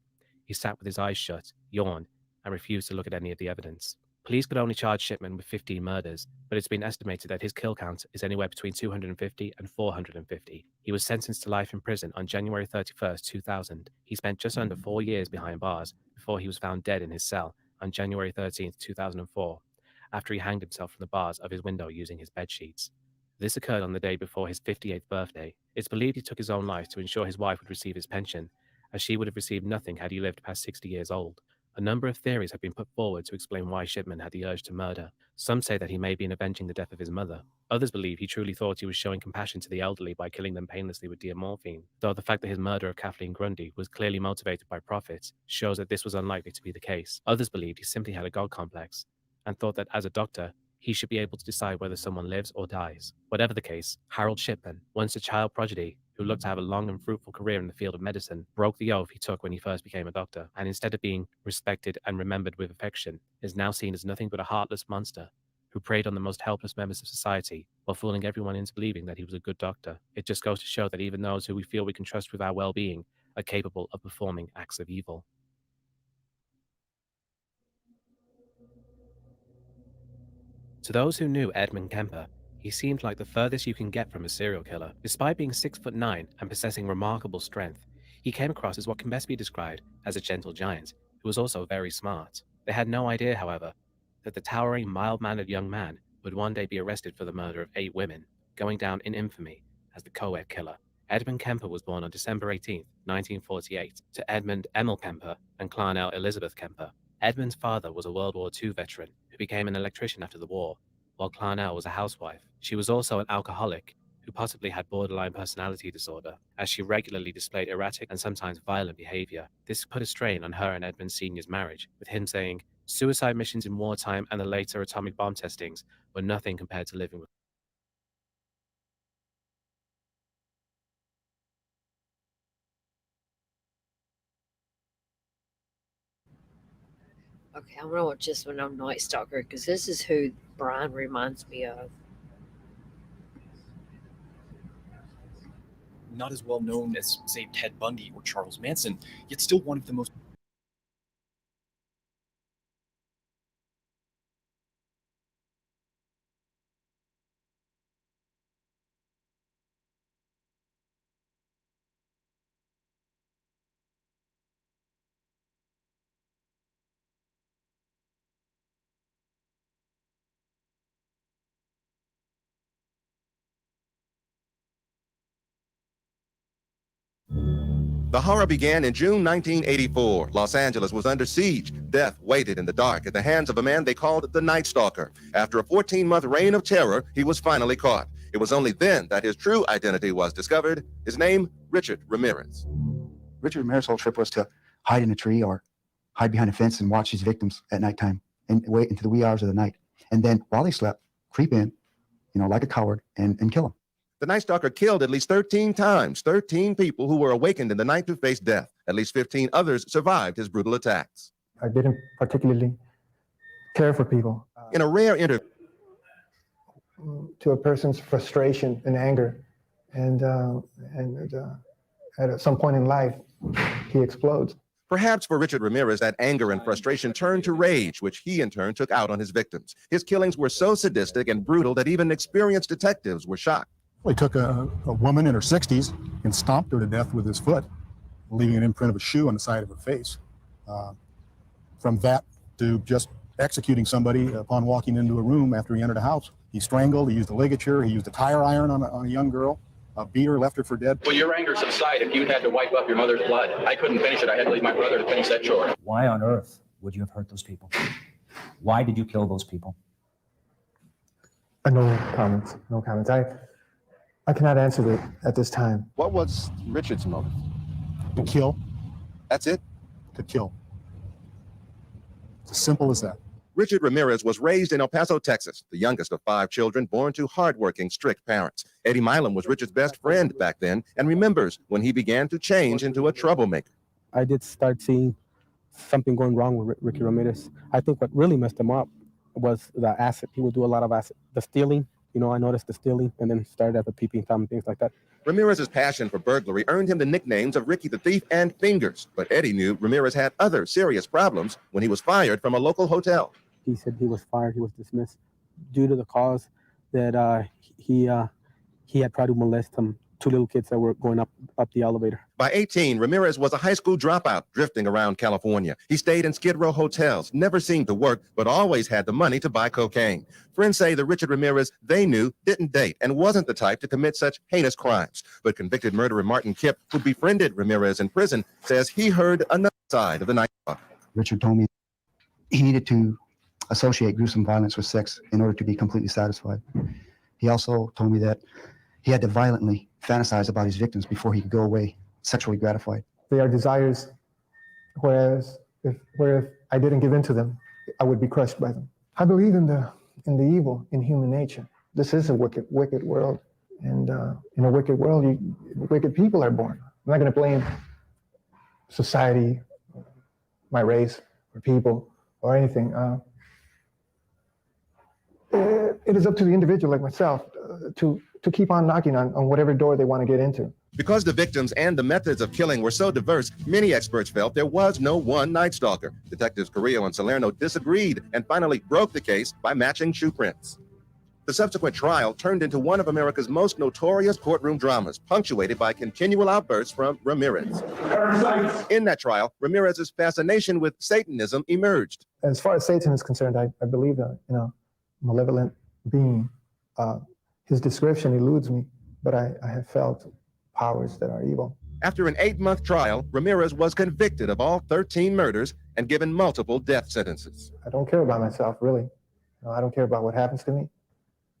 he sat with his eyes shut, yawned, and refused to look at any of the evidence. Police could only charge Shipman with 15 murders, but it's been estimated that his kill count is anywhere between 250 and 450. He was sentenced to life in prison on January 31st, 2000. He spent just under 4 years behind bars before he was found dead in his cell on January 13th, 2004, after he hanged himself from the bars of his window using his bed sheets. This occurred on the day before his 58th birthday. It's believed he took his own life to ensure his wife would receive his pension, as she would have received nothing had he lived past 60 years old. A number of theories have been put forward to explain why Shipman had the urge to murder. Some say that he may have been avenging the death of his mother. Others believe he truly thought he was showing compassion to the elderly by killing them painlessly with diamorphine, though the fact that his murder of Kathleen Grundy was clearly motivated by profit shows that this was unlikely to be the case. Others believed he simply had a god complex and thought that as a doctor, he should be able to decide whether someone lives or dies. Whatever the case, Harold Shipman, once a child prodigy who looked to have a long and fruitful career in the field of medicine, broke the oath he took when he first became a doctor, and instead of being respected and remembered with affection, is now seen as nothing but a heartless monster who preyed on the most helpless members of society while fooling everyone into believing that he was a good doctor. It just goes to show that even those who we feel we can trust with our well-being are capable of performing acts of evil. To those who knew Edmund Kemper, he seemed like the furthest you can get from a serial killer. Despite being 6'9" and possessing remarkable strength, he came across as what can best be described as a gentle giant, who was also very smart. They had no idea, however, that the towering, mild-mannered young man would one day be arrested for the murder of 8 women, going down in infamy as the co-ed killer. Edmund Kemper was born on December 18, 1948, to Edmund Emil Kemper and Clarnell Elizabeth Kemper. Edmund's father was a World War II veteran who became an electrician after the war, while Clarnell was a housewife. She was also an alcoholic who possibly had borderline personality disorder, as she regularly displayed erratic and sometimes violent behavior. This put a strain on her and Edmund Sr.'s marriage, with him saying, "Suicide missions in wartime and the later atomic bomb testings were nothing compared to living with." Okay, I'm gonna watch this one on Night Stalker because this is who Brian reminds me of. Not as well known as, say, Ted Bundy or Charles Manson, yet still one of the most. The horror began in June 1984. Los Angeles was under siege. Death waited in the dark at the hands of a man they called the Night Stalker. After a 14-month reign of terror, he was finally caught. It was only then that his true identity was discovered. His name, Richard Ramirez. Richard Ramirez's whole trip was to hide in a tree or hide behind a fence and watch his victims at nighttime and wait into the wee hours of the night. And then while they slept, creep in, like a coward and kill them. The Night Stalker killed at least 13 times, 13 people who were awakened in the night to face death. At least 15 others survived his brutal attacks. I didn't particularly care for people. In a rare interview, to a person's frustration and anger, and at some point in life, he explodes. Perhaps for Richard Ramirez, that anger and frustration turned to rage, which he in turn took out on his victims. His killings were so sadistic and brutal that even experienced detectives were shocked. He took a woman in her 60s and stomped her to death with his foot, leaving an imprint of a shoe on the side of her face. From that to just executing somebody upon walking into a room after he entered a house. He strangled, he used a ligature, he used a tire iron on a young girl, beat her, left her for dead. Will your anger subside if you had to wipe up your mother's blood? I couldn't finish it. I had to leave my brother to finish that chore. Why on earth would you have hurt those people? Why did you kill those people? No comments. No comments. I cannot answer that at this time. What was Richard's motive? To kill. That's it? To kill. It's as simple as that. Richard Ramirez was raised in El Paso, Texas, the youngest of 5 children born to hardworking, strict parents. Eddie Milam was Richard's best friend back then and remembers when he began to change into a troublemaker. I did start seeing something going wrong with Ricky Ramirez. I think what really messed him up was the acid. He would do a lot of acid. The stealing, I noticed the stealing and then started at the peeping Tom and things like that. Ramirez's passion for burglary earned him the nicknames of Ricky the Thief and Fingers. But Eddie knew Ramirez had other serious problems when he was fired from a local hotel. He said he was fired, he was dismissed due to the cause that he had tried to molest 2 little kids that were going up the elevator. By 18, Ramirez was a high school dropout drifting around California. He stayed in Skid Row hotels, never seemed to work, but always had the money to buy cocaine. Friends say that Richard Ramirez they knew didn't date and wasn't the type to commit such heinous crimes. But convicted murderer Martin Kipp, who befriended Ramirez in prison, says he heard another side of the Night Stalker. Richard told me he needed to associate gruesome violence with sex in order to be completely satisfied. He also told me that he had to violently fantasize about his victims before he could go away sexually gratified. They are desires, whereas if I didn't give in to them, I would be crushed by them. I believe in the evil in human nature. This is a wicked world, and in a wicked world, wicked people are born. I'm not going to blame society, my race, or people, or anything. It is up to the individual like myself to keep on knocking on whatever door they want to get into. Because the victims and the methods of killing were so diverse, many experts felt there was no one Night Stalker. Detectives Carrillo and Salerno disagreed and finally broke the case by matching shoe prints. The subsequent trial turned into one of America's most notorious courtroom dramas, punctuated by continual outbursts from Ramirez. In that trial, Ramirez's fascination with Satanism emerged. As far as Satan is concerned, I believe that, malevolent being. His description eludes me, but I have felt powers that are evil. After an 8-month trial, Ramirez was convicted of all 13 murders and given multiple death sentences. I don't care about myself, really. I don't care about what happens to me.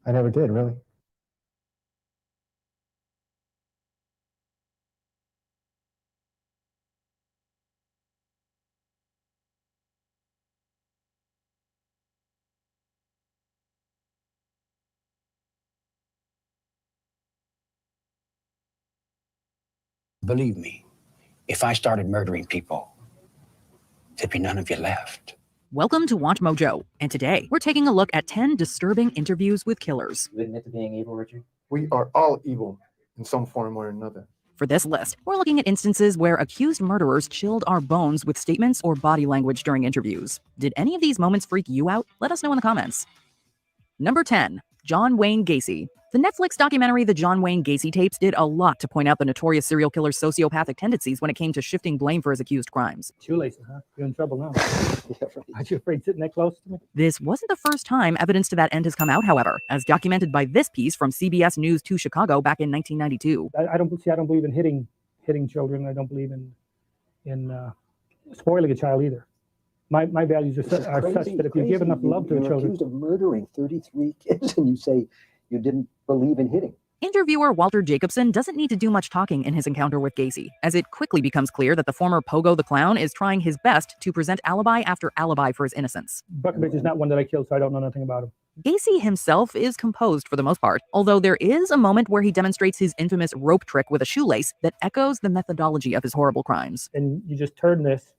I never did, really. Believe me, if I started murdering people, there'd be none of you left. Welcome to Want Mojo, and today we're taking a look at 10 disturbing interviews with killers. You admit to being evil, Richard? We are all evil in some form or another. For this list, we're looking at instances where accused murderers chilled our bones with statements or body language during interviews. Did any of these moments freak you out? Let us know in the comments. Number 10. John Wayne Gacy. The Netflix documentary The John Wayne Gacy Tapes did a lot to point out the notorious serial killer's sociopathic tendencies when it came to shifting blame for his accused crimes. Shoelaces, huh? You're in trouble now. Aren't you afraid sitting that close to me? This wasn't the first time evidence to that end has come out, however, as documented by this piece from CBS News 2 Chicago back in 1992. I don't believe in hitting children. I don't believe in spoiling a child either. My values are such that if you give enough love to you're children. accused of murdering 33 kids, and you say you didn't believe in hitting. Interviewer Walter Jacobson doesn't need to do much talking in his encounter with Gacy, as it quickly becomes clear that the former Pogo the Clown is trying his best to present alibi after alibi for his innocence. Buckovich is not one that I killed, so I don't know nothing about him. Gacy himself is composed for the most part, although there is a moment where he demonstrates his infamous rope trick with a shoelace that echoes the methodology of his horrible crimes. And you just turn this,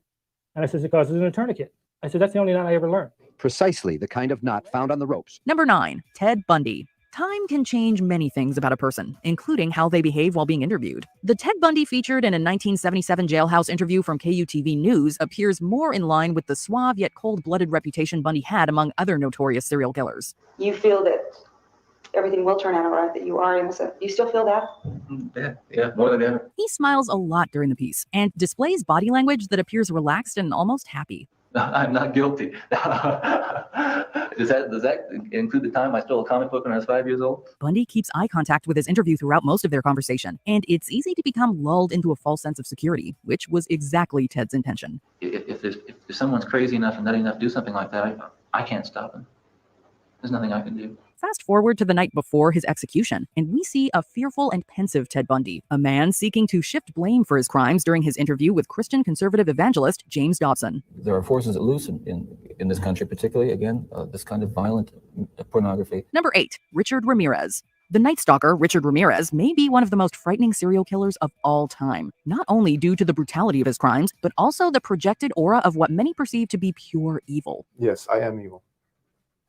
and I says it causes a tourniquet. I said, that's the only knot I ever learned. Precisely the kind of knot found on the ropes. Number 9. Ted Bundy. Time can change many things about a person, including how they behave while being interviewed. The Ted Bundy featured in a 1977 jailhouse interview from KUTV News appears more in line with the suave yet cold-blooded reputation Bundy had among other notorious serial killers. You feel that everything will turn out all right, that you are innocent. You still feel that? Yeah, more than ever. He smiles a lot during the piece and displays body language that appears relaxed and almost happy. I'm not guilty. Does that include the time I stole a comic book when I was 5 years old? Bundy keeps eye contact with his interview throughout most of their conversation, and it's easy to become lulled into a false sense of security, which was exactly Ted's intention. If someone's crazy enough and nutty enough to do something like that, I can't stop him. There's nothing I can do. Fast forward to the night before his execution, and we see a fearful and pensive Ted Bundy, a man seeking to shift blame for his crimes during his interview with Christian conservative evangelist James Dobson. There are forces at loose in this country, particularly, again, this kind of violent pornography. Number 8. Richard Ramirez. The Night Stalker, Richard Ramirez, may be one of the most frightening serial killers of all time, not only due to the brutality of his crimes, but also the projected aura of what many perceive to be pure evil. Yes, I am evil.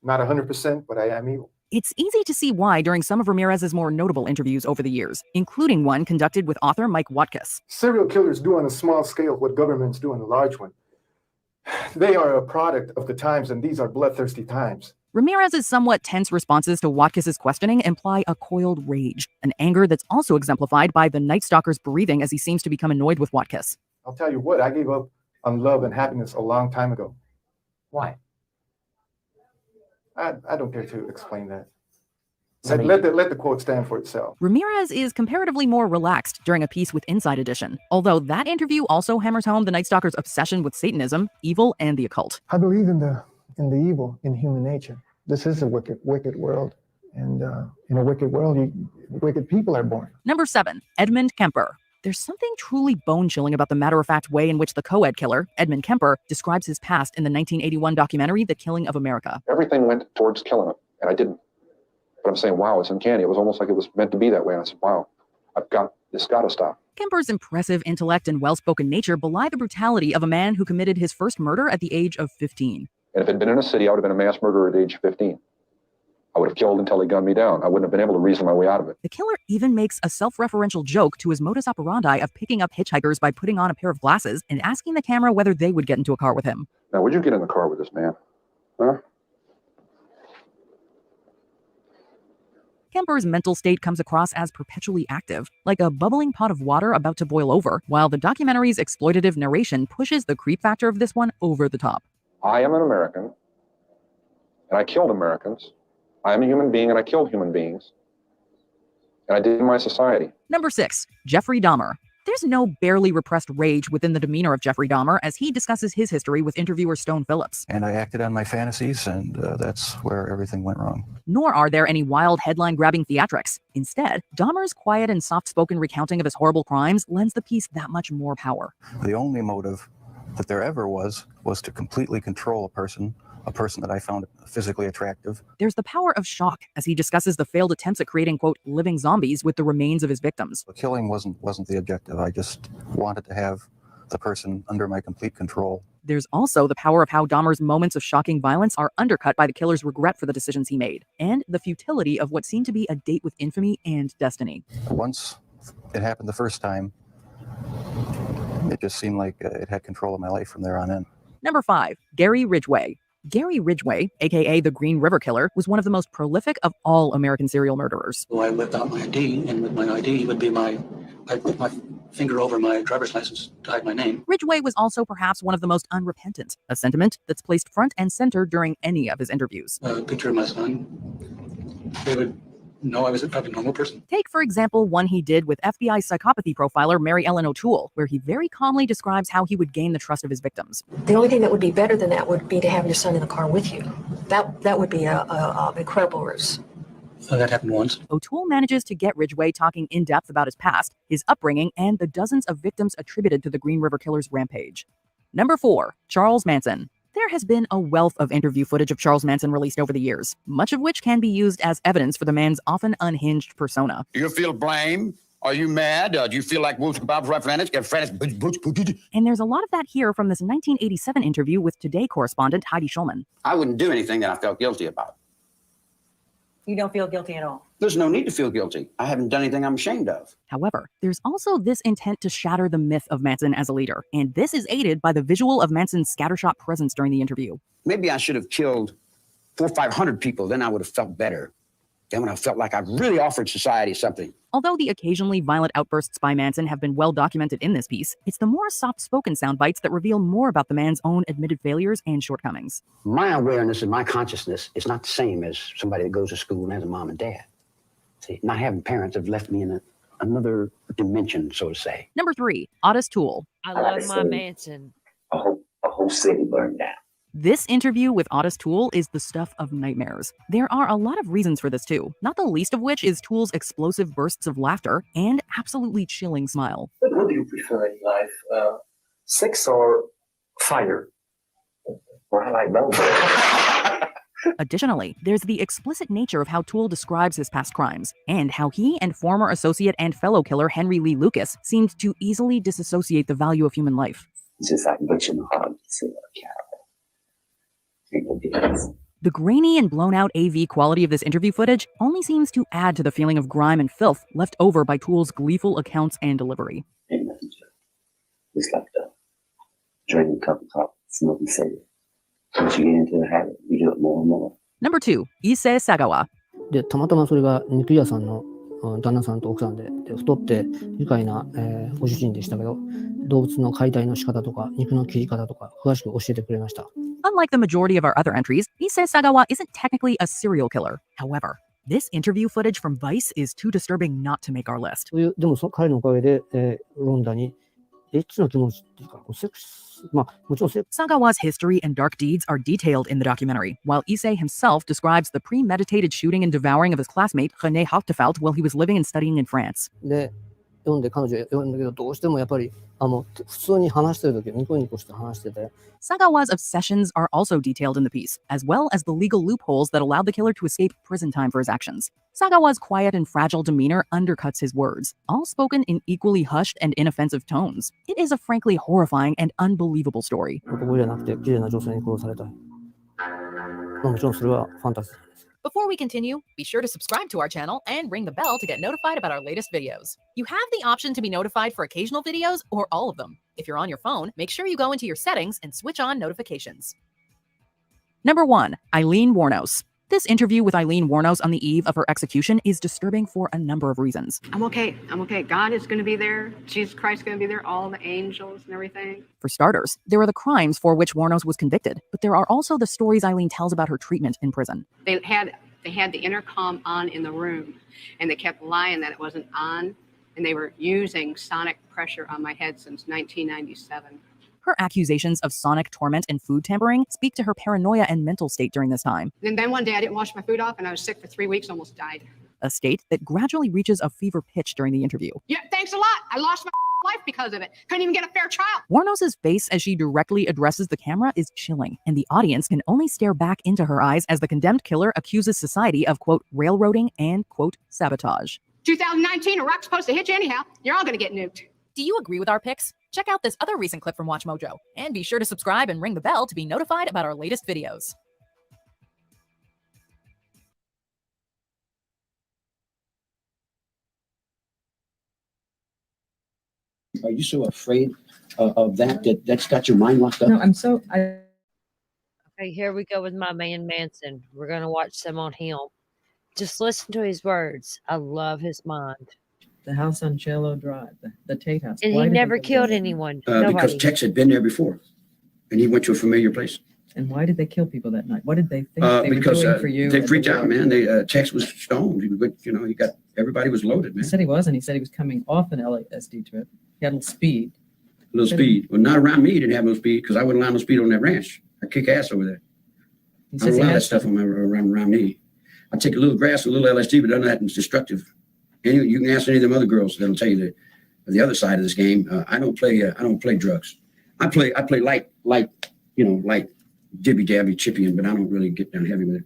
Not 100%, but I am evil. It's easy to see why during some of Ramirez's more notable interviews over the years, including one conducted with author Mike Watkiss. Serial killers do on a small scale what governments do on a large one. They are a product of the times, and these are bloodthirsty times. Ramirez's somewhat tense responses to Watkiss's questioning imply a coiled rage, an anger that's also exemplified by the Night Stalker's breathing as he seems to become annoyed with Watkiss. I'll tell you what, I gave up on love and happiness a long time ago. Why? I don't care to explain that. Let the quote stand for itself. Ramirez is comparatively more relaxed during a piece with Inside Edition, although that interview also hammers home the Night Stalker's obsession with Satanism, evil, and the occult. I believe in the evil in human nature. This is a wicked world, and in a wicked world, wicked people are born. Number 7. Edmund Kemper. There's something truly bone-chilling about the matter-of-fact way in which the co-ed killer, Edmund Kemper, describes his past in the 1981 documentary The Killing of America. Everything went towards killing him, and I didn't. But I'm saying, wow, it's uncanny. It was almost like it was meant to be that way. And I said, wow, this got to stop. Kemper's impressive intellect and well-spoken nature belie the brutality of a man who committed his first murder at the age of 15. And if it had been in a city, I would have been a mass murderer at age 15. I would have killed until he gunned me down. I wouldn't have been able to reason my way out of it. The killer even makes a self-referential joke to his modus operandi of picking up hitchhikers by putting on a pair of glasses and asking the camera whether they would get into a car with him. Now, would you get in the car with this man? Huh? Kemper's mental state comes across as perpetually active, like a bubbling pot of water about to boil over, while the documentary's exploitative narration pushes the creep factor of this one over the top. I am an American, and I killed Americans. I am a human being, and I killed human beings. And I did in my society. Number 6. Jeffrey Dahmer. There's no barely repressed rage within the demeanor of Jeffrey Dahmer as he discusses his history with interviewer Stone Phillips. And I acted on my fantasies, and that's where everything went wrong. Nor are there any wild headline-grabbing theatrics. Instead, Dahmer's quiet and soft-spoken recounting of his horrible crimes lends the piece that much more power. The only motive that there ever was to completely control a person that I found physically attractive. There's the power of shock as he discusses the failed attempts at creating, quote, living zombies with the remains of his victims. The killing wasn't the objective. I just wanted to have the person under my complete control. There's also the power of how Dahmer's moments of shocking violence are undercut by the killer's regret for the decisions he made, and the futility of what seemed to be a date with infamy and destiny. Once it happened the first time, it just seemed like it had control of my life from there on in. Number 5, Gary Ridgway. Gary Ridgway, aka the Green River Killer, was one of the most prolific of all American serial murderers. So I whipped out my ID, and with my ID would be I put my finger over my driver's license to hide my name. Ridgway was also perhaps one of the most unrepentant, a sentiment that's placed front and center during any of his interviews. A picture of my son. They would know I was a probably normal person. Take, for example, one he did with FBI psychopathy profiler Mary Ellen O'Toole, where he very calmly describes how he would gain the trust of his victims. The only thing that would be better than that would be to have your son in the car with you. That would be a incredible ruse. So that happened once. O'Toole manages to get Ridgway talking in depth about his past, his upbringing, and the dozens of victims attributed to the Green River Killer's rampage. Number 4, Charles Manson. There has been a wealth of interview footage of Charles Manson released over the years, much of which can be used as evidence for the man's often unhinged persona. Do you feel blame? Are you mad? Do you feel like And there's a lot of that here from this 1987 interview with Today correspondent Heidi Schulman. I wouldn't do anything that I felt guilty about. You don't feel guilty at all? There's no need to feel guilty. I haven't done anything I'm ashamed of. However, there's also this intent to shatter the myth of Manson as a leader, and this is aided by the visual of Manson's scattershot presence during the interview. Maybe I should have killed 400 or 500 people, then I would have felt better. Then when I felt like I really offered society something. Although the occasionally violent outbursts by Manson have been well documented in this piece, it's the more soft-spoken sound bites that reveal more about the man's own admitted failures and shortcomings. My awareness and my consciousness is not the same as somebody that goes to school and has a mom and dad. See, not having parents have left me in another dimension, so to say. Number 3, Otis Toole. I love my Manson. A whole city burned down. This interview with Otis Toole is the stuff of nightmares. There are a lot of reasons for this too, not the least of which is Toole's explosive bursts of laughter and absolutely chilling smile. What do you prefer in life, sex or fire? Or I like both. Additionally, there's the explicit nature of how Toole describes his past crimes, and how he and former associate and fellow killer Henry Lee Lucas seemed to easily disassociate the value of human life. It's just like butchering a hog to see a cow. The grainy and blown-out AV quality of this interview footage only seems to add to the feeling of grime and filth left over by Toole's gleeful accounts and delivery. It's like drinking a cup of coffee, smoking cigarette. Once you get into the habit, you do it more and more. Number 2, Issei Sagawa. で、たまたまそれが肉屋さんの旦那さんと奥さんで、太って愉快な、ご主人でしたけど、動物の解体の仕方とか肉の切り方とか詳しく教えてくれました。Unlike the majority of our other entries, Issei Sagawa isn't technically a serial killer. However, this interview footage from Vice is too disturbing not to make our list. でも彼のおかげで、ロンダにエッチな気持ちっていうか、セックス、まあもちろんセックス。 Sagawa's history and dark deeds are detailed in the documentary, while Issei himself describes the premeditated shooting and devouring of his classmate René Hachtefeld while he was living and studying in France. で、読んで彼女読んだけど、どうしてもやっぱり普通に話してる時ニコニコして話してて。 Sagawa's obsessions are also detailed in the piece, as well as the legal loopholes that allowed the killer to escape prison time for his actions. Sagawa's quiet and fragile demeanor undercuts his words, all spoken in equally hushed and inoffensive tones. It is a frankly horrifying and unbelievable story. 男じゃなくて綺麗な女性に殺されたい。もちろんそれはファンタジー。 Before we continue, be sure to subscribe to our channel and ring the bell to get notified about our latest videos. You have the option to be notified for occasional videos or all of them. If you're on your phone, make sure you go into your settings and switch on notifications. Number 1, Eileen Wuornos. This interview with Eileen Wuornos on the eve of her execution is disturbing for a number of reasons. I'm okay. God is going to be there. Jesus Christ is going to be there. All the angels and everything. For starters, there are the crimes for which Wuornos was convicted, but there are also the stories Eileen tells about her treatment in prison. They had the intercom on in the room, and they kept lying that it wasn't on, and they were using sonic pressure on my head since 1997. Her accusations of sonic torment and food tampering speak to her paranoia and mental state during this time. And then one day I didn't wash my food off, and I was sick for 3 weeks, almost died. A state that gradually reaches a fever pitch during the interview. Yeah, thanks a lot. I lost my life because of it. Couldn't even get a fair trial. Wuornos' face as she directly addresses the camera is chilling, and the audience can only stare back into her eyes as the condemned killer accuses society of, quote, railroading and, quote, sabotage. 2019, a rock's supposed to hit you anyhow. You're all going to get nuked. Do you agree with our picks? Check out this other recent clip from Watch Mojo, and be sure to subscribe and ring the bell to be notified about our latest videos. Are you so afraid of that's got your mind locked up? No, I'm so. Okay, here we go with my man Manson. We're gonna watch some on him. Just listen to his words. I love his mind. The house on Jello Drive, the Tate House. And Why he did they never go killed there? anyone. Because Nobody. Tex had been there before, and he went to a familiar place. And why did they kill people that night? What did they think they Because were doing for you? they at the freaked out, war? man. Tex was stoned. He was, he got everybody was loaded, He man. said he wasn't. He said he was coming off an LSD trip. He had a little speed. A little speed. Well, not around me. He didn't have no speed because I wouldn't allow no speed on that ranch. I kick ass over there. He I says don't he allow that had stuff around me. I take a little grass, a little LSD, but none of that is destructive. Anyway, you can ask any of them other girls that'll tell you that the other side of this game. I don't play drugs. I play light, light dibby dabby chippy, but I don't really get down heavy with it.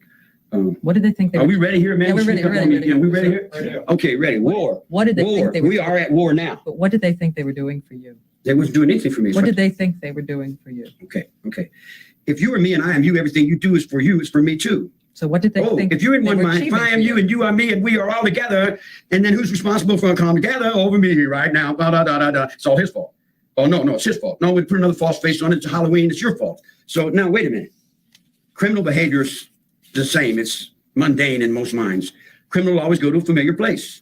What did they think? Are we ready here, man? Yeah, we're ready. We ready here? Okay, ready. War. What did they think they were? We are at war now. But what did they think they were doing for you? They wasn't doing anything for me. What did they think they were doing for you? Okay. If you are me and I am you, everything you do is for you, is for me too. So what did they think? If you're in they one were mind, if achieving I am for you and you are me and we are all together, and then who's responsible for come together over me right now? It's all his fault. Oh, no, it's his fault. No, we put another false face on it. It's Halloween. It's your fault. So now, wait a minute. Criminal behavior is the same. It's mundane in most minds. Criminal will always go to a familiar place.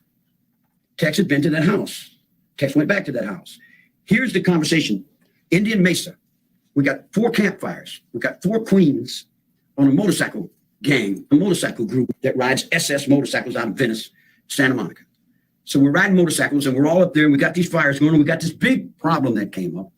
Tex had been to that house. Tex went back to that house. Here's the conversation. Indian Mesa. We got 4 campfires. We got 4 queens on a motorcycle gang, a motorcycle group that rides SS motorcycles out of Venice, Santa Monica. So we're riding motorcycles and we're all up there and we got these fires going and we got this big problem that came up.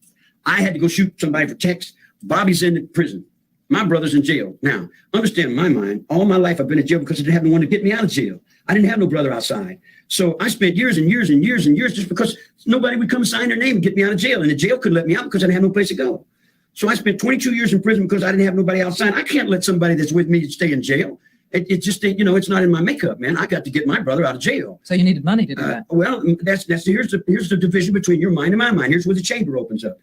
I had to go shoot somebody for Tex. Bobby's in prison. My brother's in jail. Now, understand in my mind, all my life I've been in jail because I didn't have no one to get me out of jail. I didn't have no brother outside. So I spent years and years and years and years just because nobody would come sign their name and get me out of jail. And the jail couldn't let me out because I didn't have no place to go. So I spent 22 years in prison because I didn't have nobody outside. I can't let somebody that's with me stay in jail. It just, it's not in my makeup, man. I got to get my brother out of jail. So you needed money to do that. Well, here's the division between your mind and my mind. Here's where the chamber opens up.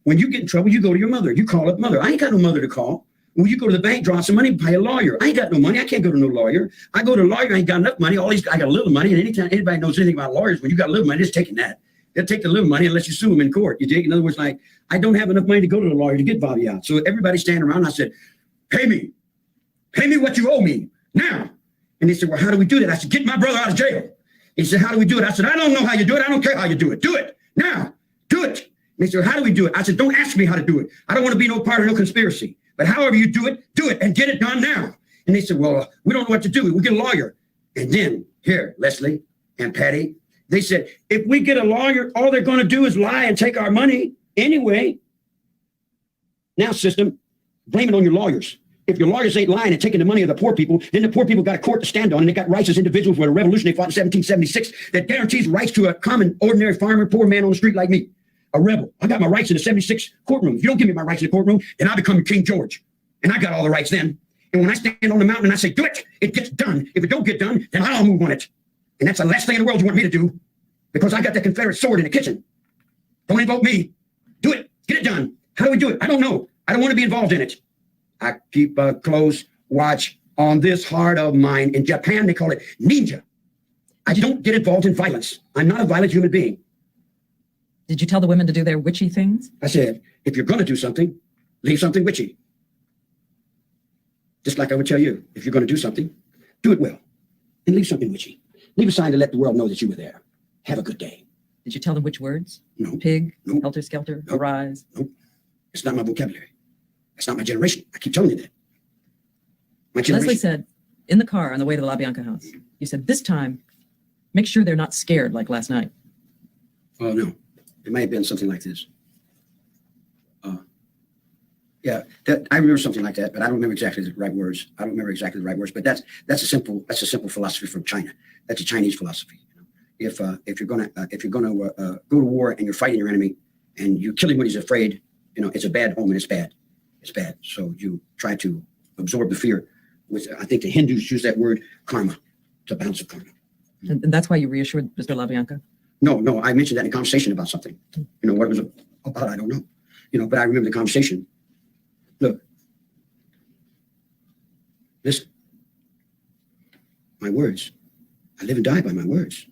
When you get in trouble, you go to your mother. You call up mother. I ain't got no mother to call. Well, you go to the bank, draw some money, pay a lawyer. I ain't got no money. I can't go to no lawyer. I go to a lawyer. I ain't got enough money. I got a little money. And anytime anybody knows anything about lawyers, when you got a little money, it's taking that. They'll take the little money unless you sue them in court. You dig? In other words, like, I don't have enough money to go to the lawyer to get Bobby out. So everybody's standing around. I said, pay me what you owe me now. And they said, well, how do we do that? I said, get my brother out of jail. He said, how do we do it? I said, I don't know how you do it. I don't care how you do it. Do it now. Do it. And they said, how do we do it? I said, don't ask me how to do it. I don't want to be no part of no conspiracy. But however you do it and get it done now. And they said, well, we don't know what to do. We get a lawyer. And then here, Leslie and Patty, they said, if we get a lawyer, all they're going to do is lie and take our money anyway. Now, system, blame it on your lawyers. If your lawyers ain't lying and taking the money of the poor people, then the poor people got a court to stand on, and they got rights as individuals with a revolution they fought in 1776 that guarantees rights to a common, ordinary farmer, poor man on the street like me, a rebel. I got my rights in the 76 courtroom. If you don't give me my rights in the courtroom, then I become King George. And I got all the rights then. And when I stand on the mountain and I say, do it, it gets done. If it don't get done, then I'll move on it. And that's the last thing in the world you want me to do, because I got that Confederate sword in the kitchen. Don't invoke me. Do it. Get it done. How do we do it? I don't know. I don't want to be involved in it. I keep a close watch on this heart of mine. In Japan, they call it ninja. I don't get involved in violence. I'm not a violent human being. Did you tell the women to do their witchy things? I said, if you're going to do something, leave something witchy. Just like I would tell you, if you're going to do something, do it well and leave something witchy. Leave a sign to let the world know that you were there. Have a good day. Did you tell them which words? No. Pig, no. helter skelter, no. arise? Nope. It's not my vocabulary. It's not my generation. I keep telling you that. My generation. Leslie said, in the car on the way to the LaBianca house, you said, this time, make sure they're not scared like last night. Oh, no. It may have been something like this. Yeah, I remember something like that, but I don't remember exactly the right words. But that's a simple philosophy from China. That's a Chinese philosophy. If you're gonna go to war and you're fighting your enemy and you kill him when he's afraid, it's a bad omen. It's bad. So you try to absorb the fear. I think the Hindus use that word karma, to bounce of karma. And that's why you reassured Mr. LaBianca? No, I mentioned that in a conversation about something. What it was About I don't know. But I remember the conversation. Look. Listen. My words. I live and die by my words.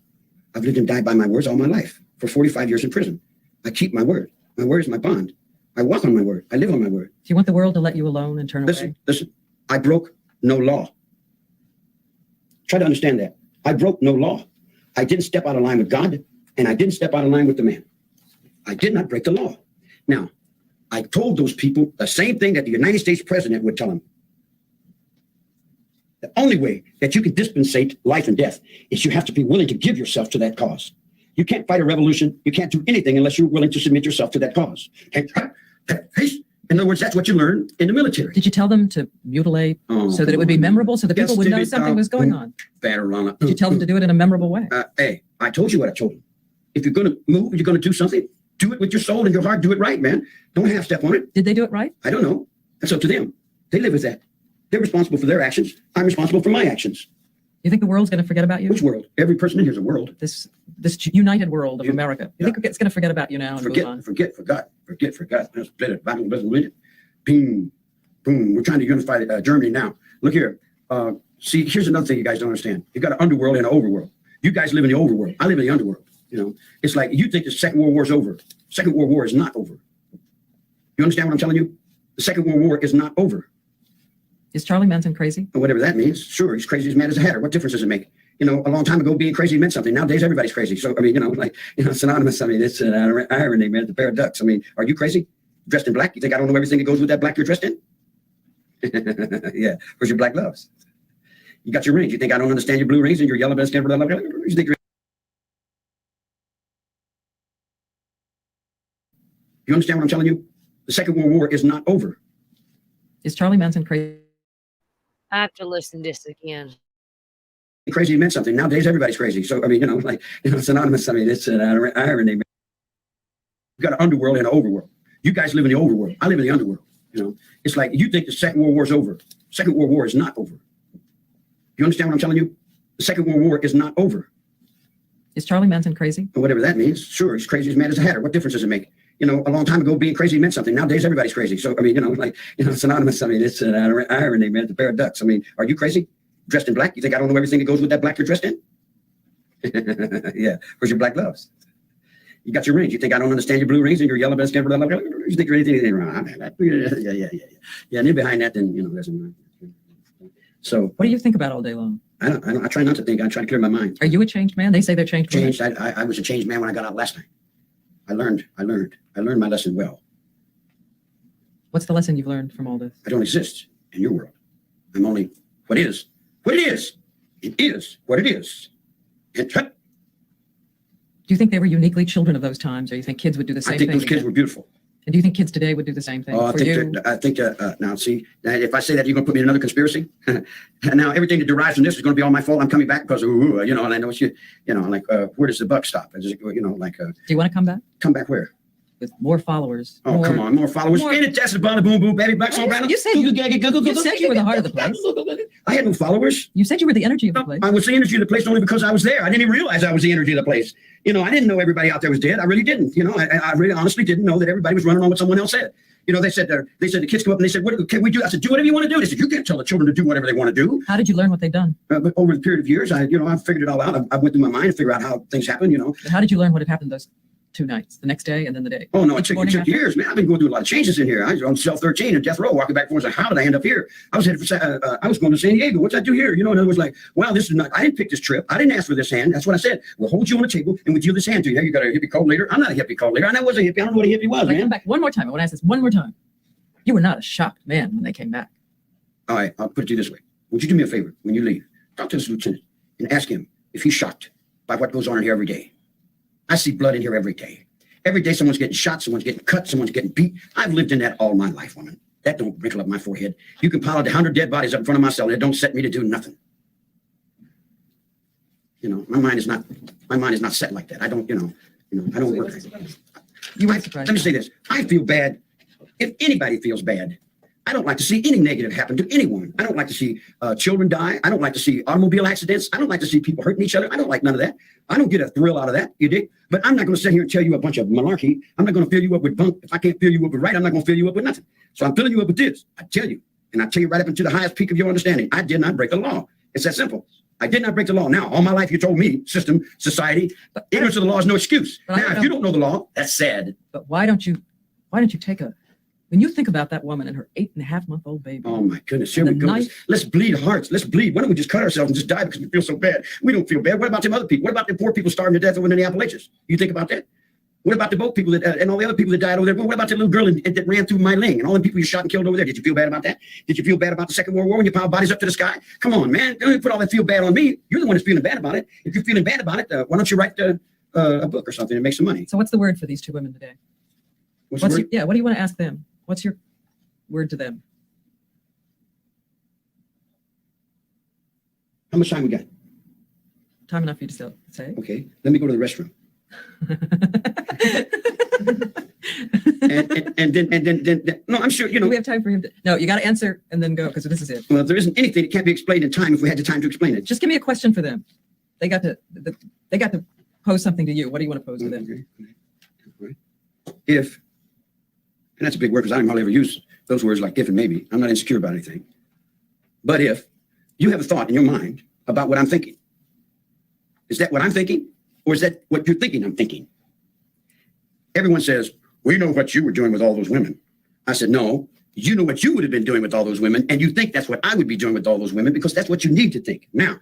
I've lived and died by my words all my life. For 45 years in prison. I keep my word. My word is my bond. I walk on my word. I live on my word. Do you want the world to let you alone and turn away? Listen. I broke no law. Try to understand that. I broke no law. I didn't step out of line with God, and I didn't step out of line with the man. I did not break the law. Now, I told those people the same thing that the United States president would tell them. The only way that you can dispensate life and death is you have to be willing to give yourself to that cause. You can't fight a revolution. You can't do anything unless you're willing to submit yourself to that cause. In other words, that's what you learn in the military. Did you tell them to mutilate so that it would be memorable, so the people would know something was going on? Did you tell them to do it in a memorable way? Hey, I told you what I told them. If you're going to move, you're going to do something, do it with your soul and your heart. Do it right, man. Don't half step on it. Did they do it right? I don't know. That's up to them. They live with that. They're responsible for their actions. I'm responsible for my actions. You think the world's going to forget about you? Which world? Every person in here is a world. This united world of America. You think it's going to forget about you now and move on? Forget. Let's split it. Boom, boom. We're trying to unify Germany now. Look here. See, here's another thing you guys don't understand. You've got an underworld and an overworld. You guys live in the overworld. I live in the underworld. It's like you think the Second World War is over. Second World War is not over. You understand what I'm telling you? The Second World War is not over. Is Charlie Manson crazy? Whatever that means. Sure, he's crazy as mad as a hatter. What difference does it make? A long time ago, being crazy meant something. Nowadays, everybody's crazy. So, synonymous. It's an irony, man. It's a pair of ducks. Are you crazy? Dressed in black? You think I don't know everything that goes with that black you're dressed in? Yeah. Where's your black gloves? You got your rings. You think I don't understand your blue rings and your yellow vest? You think you understand what I'm telling you? The Second World War is not over. Is Charlie Manson crazy? I have to listen to this again. Crazy meant something. Nowadays, everybody's crazy. So, synonymous. It's an irony. You've got an underworld and an overworld. You guys live in the overworld. I live in the underworld. It's like you think the Second World War is over. Second World War is not over. You understand what I'm telling you? The Second World War is not over. Is Charlie Manson crazy? Whatever that means. Sure, he's crazy as mad as a hatter. What difference does it make? A long time ago, being crazy meant something. Nowadays, everybody's crazy. So, synonymous. It's an irony, man. It's a pair of ducks. Are you crazy? Dressed in black? You think I don't know everything that goes with that black you're dressed in? Yeah. Where's your black gloves? You got your rings. You think I don't understand your blue rings and your yellow vest? You think you're anything wrong? Yeah. And then behind that, then there's a. So, what do you think about all day long? I try not to think. I try to clear my mind. Are you a changed man? They say they're changed. Changed. I was a changed man when I got out last night. I learned my lesson well. What's the lesson you've learned from all this? I don't exist in your world. I'm only what is. What it is. It is what it is. Do you think they were uniquely children of those times, or you think kids would do the same thing? I think those kids were beautiful. And do you think kids today would do the same thing? Oh, I think now see, if I say that, you're going to put me in another conspiracy. Now everything that derives from this is going to be all my fault. I'm coming back because and I know it's where does the buck stop? Do you want to come back? Come back where? With more followers. Oh, come on, more followers. Ain't it just a boom, boom, baby, bucks all around? You said you were the heart of the place. I had no followers. You said you were the energy of the place. I was the energy of the place only because I was there. I didn't even realize I was the energy of the place. I didn't know everybody out there was dead. I really didn't. I really honestly didn't know that everybody was running on what someone else said. They said the kids come up and they said, "What can we do?" I said, "Do whatever you want to do." They said, "You can't tell the children to do whatever they want to do." How did you learn what they'd done? But over the period of years, I figured it all out. I went through my mind to figure out how things happen. How did you learn what had happened those 2 nights, the next day and then the day? Oh, no, it took years, man. I've been going through a lot of changes in here. I was on cell 13 in death row, walking back and forth. How did I end up here? I was headed for, I was going to San Diego. What's I do here? And it was like, wow, this is not, I didn't pick this trip. I didn't ask for this hand. That's what I said. We'll hold you on the table and we'll deal this hand to you. You got a hippie cult leader. I'm not a hippie cult leader. I never was a hippie. I don't know what a hippie was, man. Come back one more time. I want to ask this one more time. You were not a shocked man when they came back. All right, I'll put it to you this way. Would you do me a favor when you leave? Talk to this lieutenant and ask him if he's shocked by what goes on in here every day. I see blood in here every day. Every day someone's getting shot, someone's getting cut, someone's getting beat. I've lived in that all my life, woman. That don't wrinkle up my forehead. You can pile 100 dead bodies up in front of my cell and it don't set me to do nothing. My mind is not set like that. I don't, I don't work. You might surprise. Let me say this. I feel bad. If anybody feels bad, I don't like to see any negative happen to anyone. I don't like to see children die. I don't like to see automobile accidents. I don't like to see people hurting each other. I don't like none of that. I don't get a thrill out of that, you dig? But I'm not going to sit here and tell you a bunch of malarkey. I'm not going to fill you up with bunk. If I can't fill you up with right, I'm not going to fill you up with nothing. So I'm filling you up with this. I tell you, and I tell you right up into the highest peak of your understanding, I did not break the law. It's that simple. I did not break the law. Now, all my life, you told me, system, society, ignorance of the law is no excuse. Now, if you don't know the law, that's sad. But why don't you take when you think about that woman and her 8.5-month-old baby. Oh my goodness, here we go. Let's bleed hearts. Let's bleed. Why don't we just cut ourselves and just die because we feel so bad? We don't feel bad. What about them other people? What about the poor people starving to death over in the Appalachians? You think about that? What about the boat people and all the other people that died over there? What about the little girl that ran through my lane and all the people you shot and killed over there? Did you feel bad about that? Did you feel bad about the Second World War when you piled bodies up to the sky? Come on, man. Don't put all that feel bad on me. You're the one that's feeling bad about it. If you're feeling bad about it, why don't you write a book or something and make some money? So what's the word for these two women today? What's the word? What do you want to ask them? What's your word to them? How much time we got? Time enough for you to say. Okay, let me go to the restroom. and then no, I'm sure, Do we have time for him to, no, you got to answer and then go, because this is it. Well, there isn't anything that can't be explained in time if we had the time to explain it. Just give me a question for them. They got to pose something to you. What do you want to pose to them? Okay. If, and that's a big word because I don't hardly ever use those words like if and maybe. I'm not insecure about anything. But if you have a thought in your mind about what I'm thinking, is that what I'm thinking? Or is that what you're thinking I'm thinking? Everyone says, we know what you were doing with all those women. I said, no, you know what you would have been doing with all those women, and you think that's what I would be doing with all those women because that's what you need to think. Now,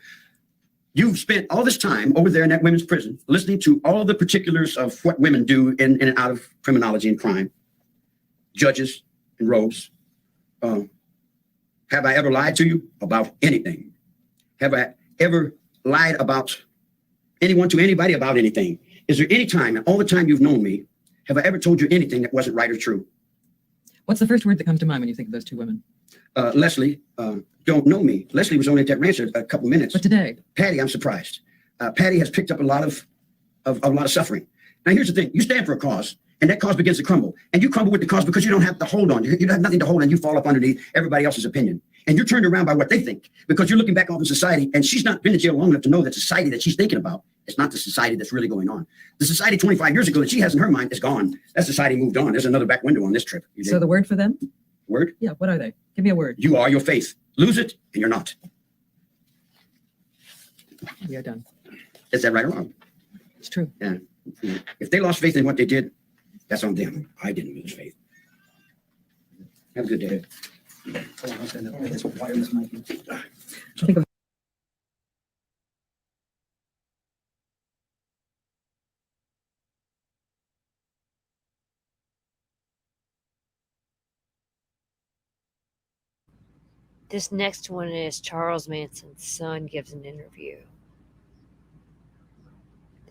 you've spent all this time over there in that women's prison listening to all the particulars of what women do in and out of criminology and crime, judges and robes. Have I ever lied to you about anything? Have I ever lied about anyone to anybody about anything? Is there any time, in all the time you've known me, have I ever told you anything that wasn't right or true? What's the first word that comes to mind when you think of those two women? Leslie, don't know me. Leslie was only at that ranch a couple minutes. But today? Patty, I'm surprised. Patty has picked up a lot of suffering. Now, here's the thing. You stand for a cause, and that cause begins to crumble. And you crumble with the cause because you don't have to hold on. You have nothing to hold on. You fall up underneath everybody else's opinion. And you're turned around by what they think because you're looking back off in society, and she's not been in jail long enough to know that society that she's thinking about is not the society that's really going on. The society 25 years ago that she has in her mind is gone. That society moved on. There's another back window on this trip. So the word for them? Word? Yeah, what are they? Give me a word. You are your faith. Lose it, and you're not. We are done. Is that right or wrong? It's true. Yeah. If they lost faith in what they did, that's on them. I didn't lose faith. Have a good day. Think of This next one is Charles Manson's son gives an interview.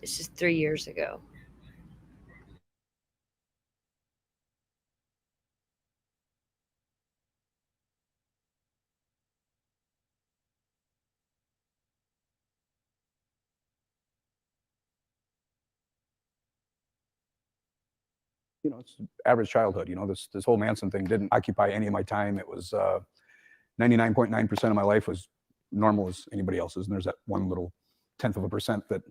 This is 3 years ago. You know, it's average childhood. You know, this whole Manson thing didn't occupy any of my time. It was 99.9% of my life was normal as anybody else's, and there's that one little 0.1% that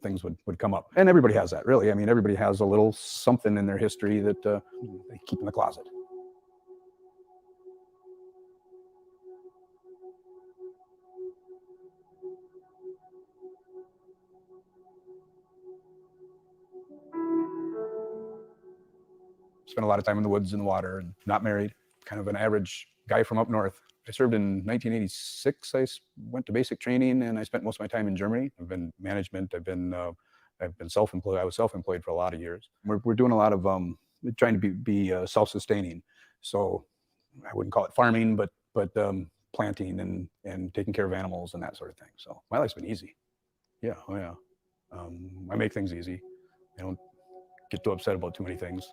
things would come up. And everybody has that, really. I mean, everybody has a little something in their history that they keep in the closet. Spent a lot of time in the woods and the water, and not married, kind of an average guy from up north. I served in 1986. I went to basic training, and I spent most of my time in Germany. I've been management. I've been self-employed. I was self-employed for a lot of years. We're doing a lot of trying to be self-sustaining. So I wouldn't call it farming, but planting and taking care of animals and that sort of thing. So my life's been easy. Yeah, oh yeah. I make things easy. I don't get too upset about too many things.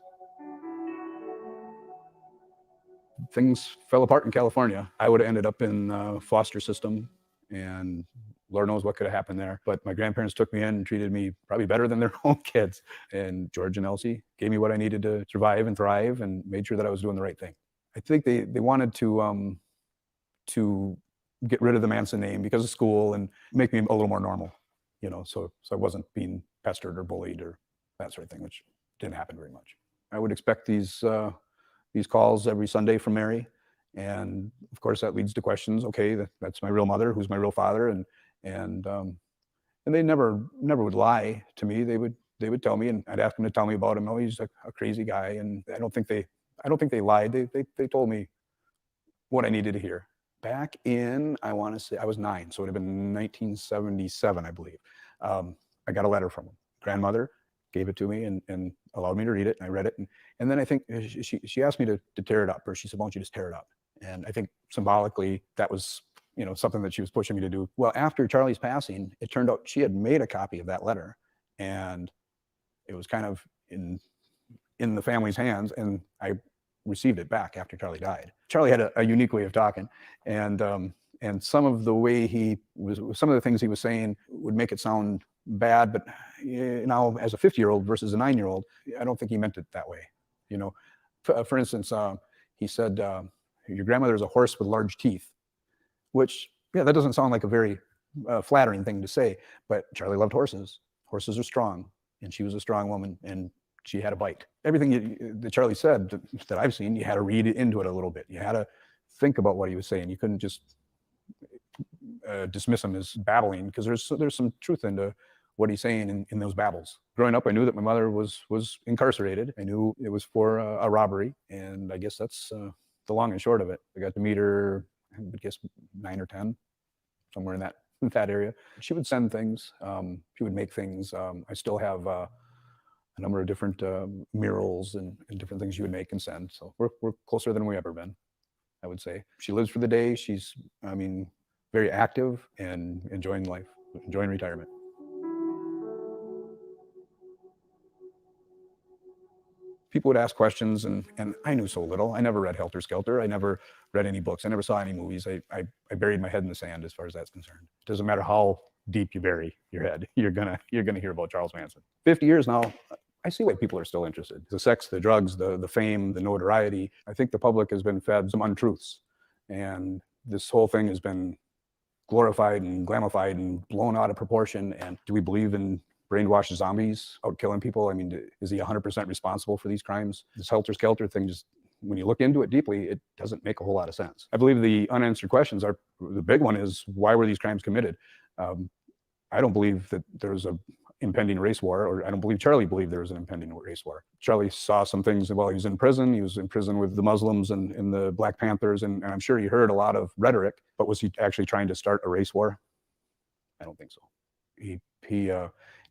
Things fell apart in California. I would have ended up in foster system, and Lord knows what could have happened there. But my grandparents took me in and treated me probably better than their own kids. And George and Elsie gave me what I needed to survive and thrive, and made sure that I was doing the right thing. I think they wanted to get rid of the Manson name because of school and make me a little more normal, so I wasn't being pestered or bullied or that sort of thing, which didn't happen very much. I would expect these calls every Sunday from Mary, and of course that leads to questions. Okay, that's my real mother. Who's my real father? And they never would lie to me. They would tell me, and I'd ask them to tell me about him. Oh, he's a crazy guy, and I don't think they lied. They told me what I needed to hear. Back in, I want to say, I was 9, so it would have been 1977, I believe. I got a letter from him. Grandmother gave it to me and allowed me to read it, and I read it. And then I think she asked me to tear it up, or she said, why don't you just tear it up? And I think symbolically that was something that she was pushing me to do. Well, after Charlie's passing, it turned out she had made a copy of that letter, and it was kind of in the family's hands, and I received it back after Charlie died. Charlie had a unique way of talking, and some of the way some of the things he was saying would make it sound bad, but now as a 50-year-old versus a 9-year-old, I don't think he meant it that way. For instance, he said, your grandmother is a horse with large teeth, which, yeah, that doesn't sound like a very flattering thing to say, but Charlie loved horses. Horses are strong, and she was a strong woman, and she had a bite. Everything that Charlie said that I've seen, you had to read into it a little bit. You had to think about what he was saying. You couldn't just dismiss him as babbling, because there's some truth into what he's saying in those babbles. Growing up, I knew that my mother was incarcerated. I knew it was for a robbery, and I guess that's the long and short of it. I got to meet her, I guess 9 or 10, somewhere in that area. She would send things. She would make things. I still have a number of different murals and different things she would make and send. So we're closer than we've ever been, I would say. She lives for the day. She's, very active and enjoying life, enjoying retirement. People would ask questions, and I knew so little. I never read Helter Skelter. I never read any books. I never saw any movies. I buried my head in the sand as far as that's concerned. It doesn't matter how deep you bury your head, you're gonna hear about Charles Manson. 50 years now, I see why people are still interested. The sex, the drugs, the fame, the notoriety. I think the public has been fed some untruths, and this whole thing has been glorified and glamified and blown out of proportion. And do we believe in brainwashed zombies out killing people? Is he 100% responsible for these crimes? This Helter Skelter thing, just when you look into it deeply, it doesn't make a whole lot of sense. I believe the unanswered questions are, the big one is, why were these crimes committed? I don't believe that there's a impending race war, or I don't believe Charlie believed there was an impending race war. Charlie saw some things while he was in prison. He was in prison with the Muslims and the Black Panthers, and I'm sure he heard a lot of rhetoric, but was he actually trying to start a race war? I don't think so. He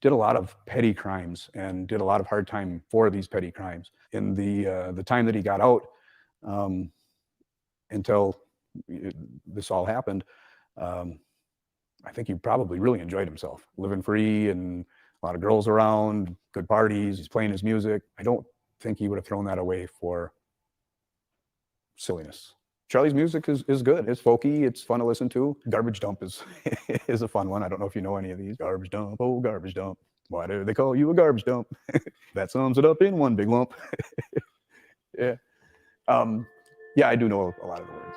did a lot of petty crimes and did a lot of hard time for these petty crimes. In the time that he got out, until this all happened, I think he probably really enjoyed himself, living free and a lot of girls around, good parties, he's playing his music. I don't think he would have thrown that away for silliness. Charlie's music is good. It's folky. It's fun to listen to. Garbage Dump is is a fun one. I don't know if you know any of these. Garbage Dump, oh, Garbage Dump. Why do they call you a garbage dump? That sums it up in one big lump. Yeah. Yeah, I do know a lot of the words.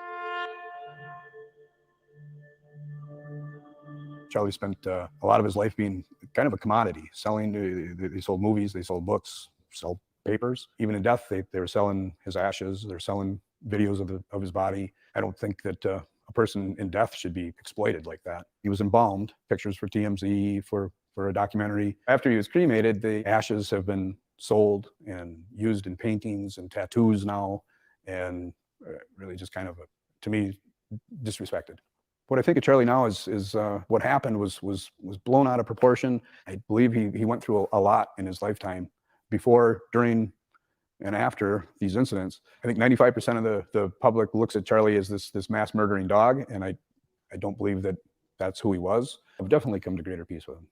Charlie spent a lot of his life being kind of a commodity, selling. They sold movies, they sold books, sold papers. Even in death, they were selling his ashes. They're selling videos of his body. I don't think that a person in death should be exploited like that. He was embalmed. Pictures for TMZ, for a documentary. After he was cremated, the ashes have been sold and used in paintings and tattoos now, and really just kind of, to me, disrespected. What I think of Charlie now is what happened was blown out of proportion. I believe he went through a lot in his lifetime, before, during, and after these incidents. I think 95% of the public looks at Charlie as this mass murdering dog, and I don't believe that that's who he was. I've definitely come to greater peace with him.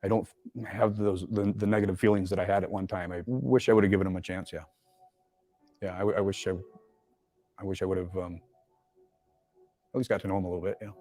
I don't have the negative feelings that I had at one time. I wish I would have given him a chance. Yeah. I wish I would have at least got to know him a little bit. Yeah.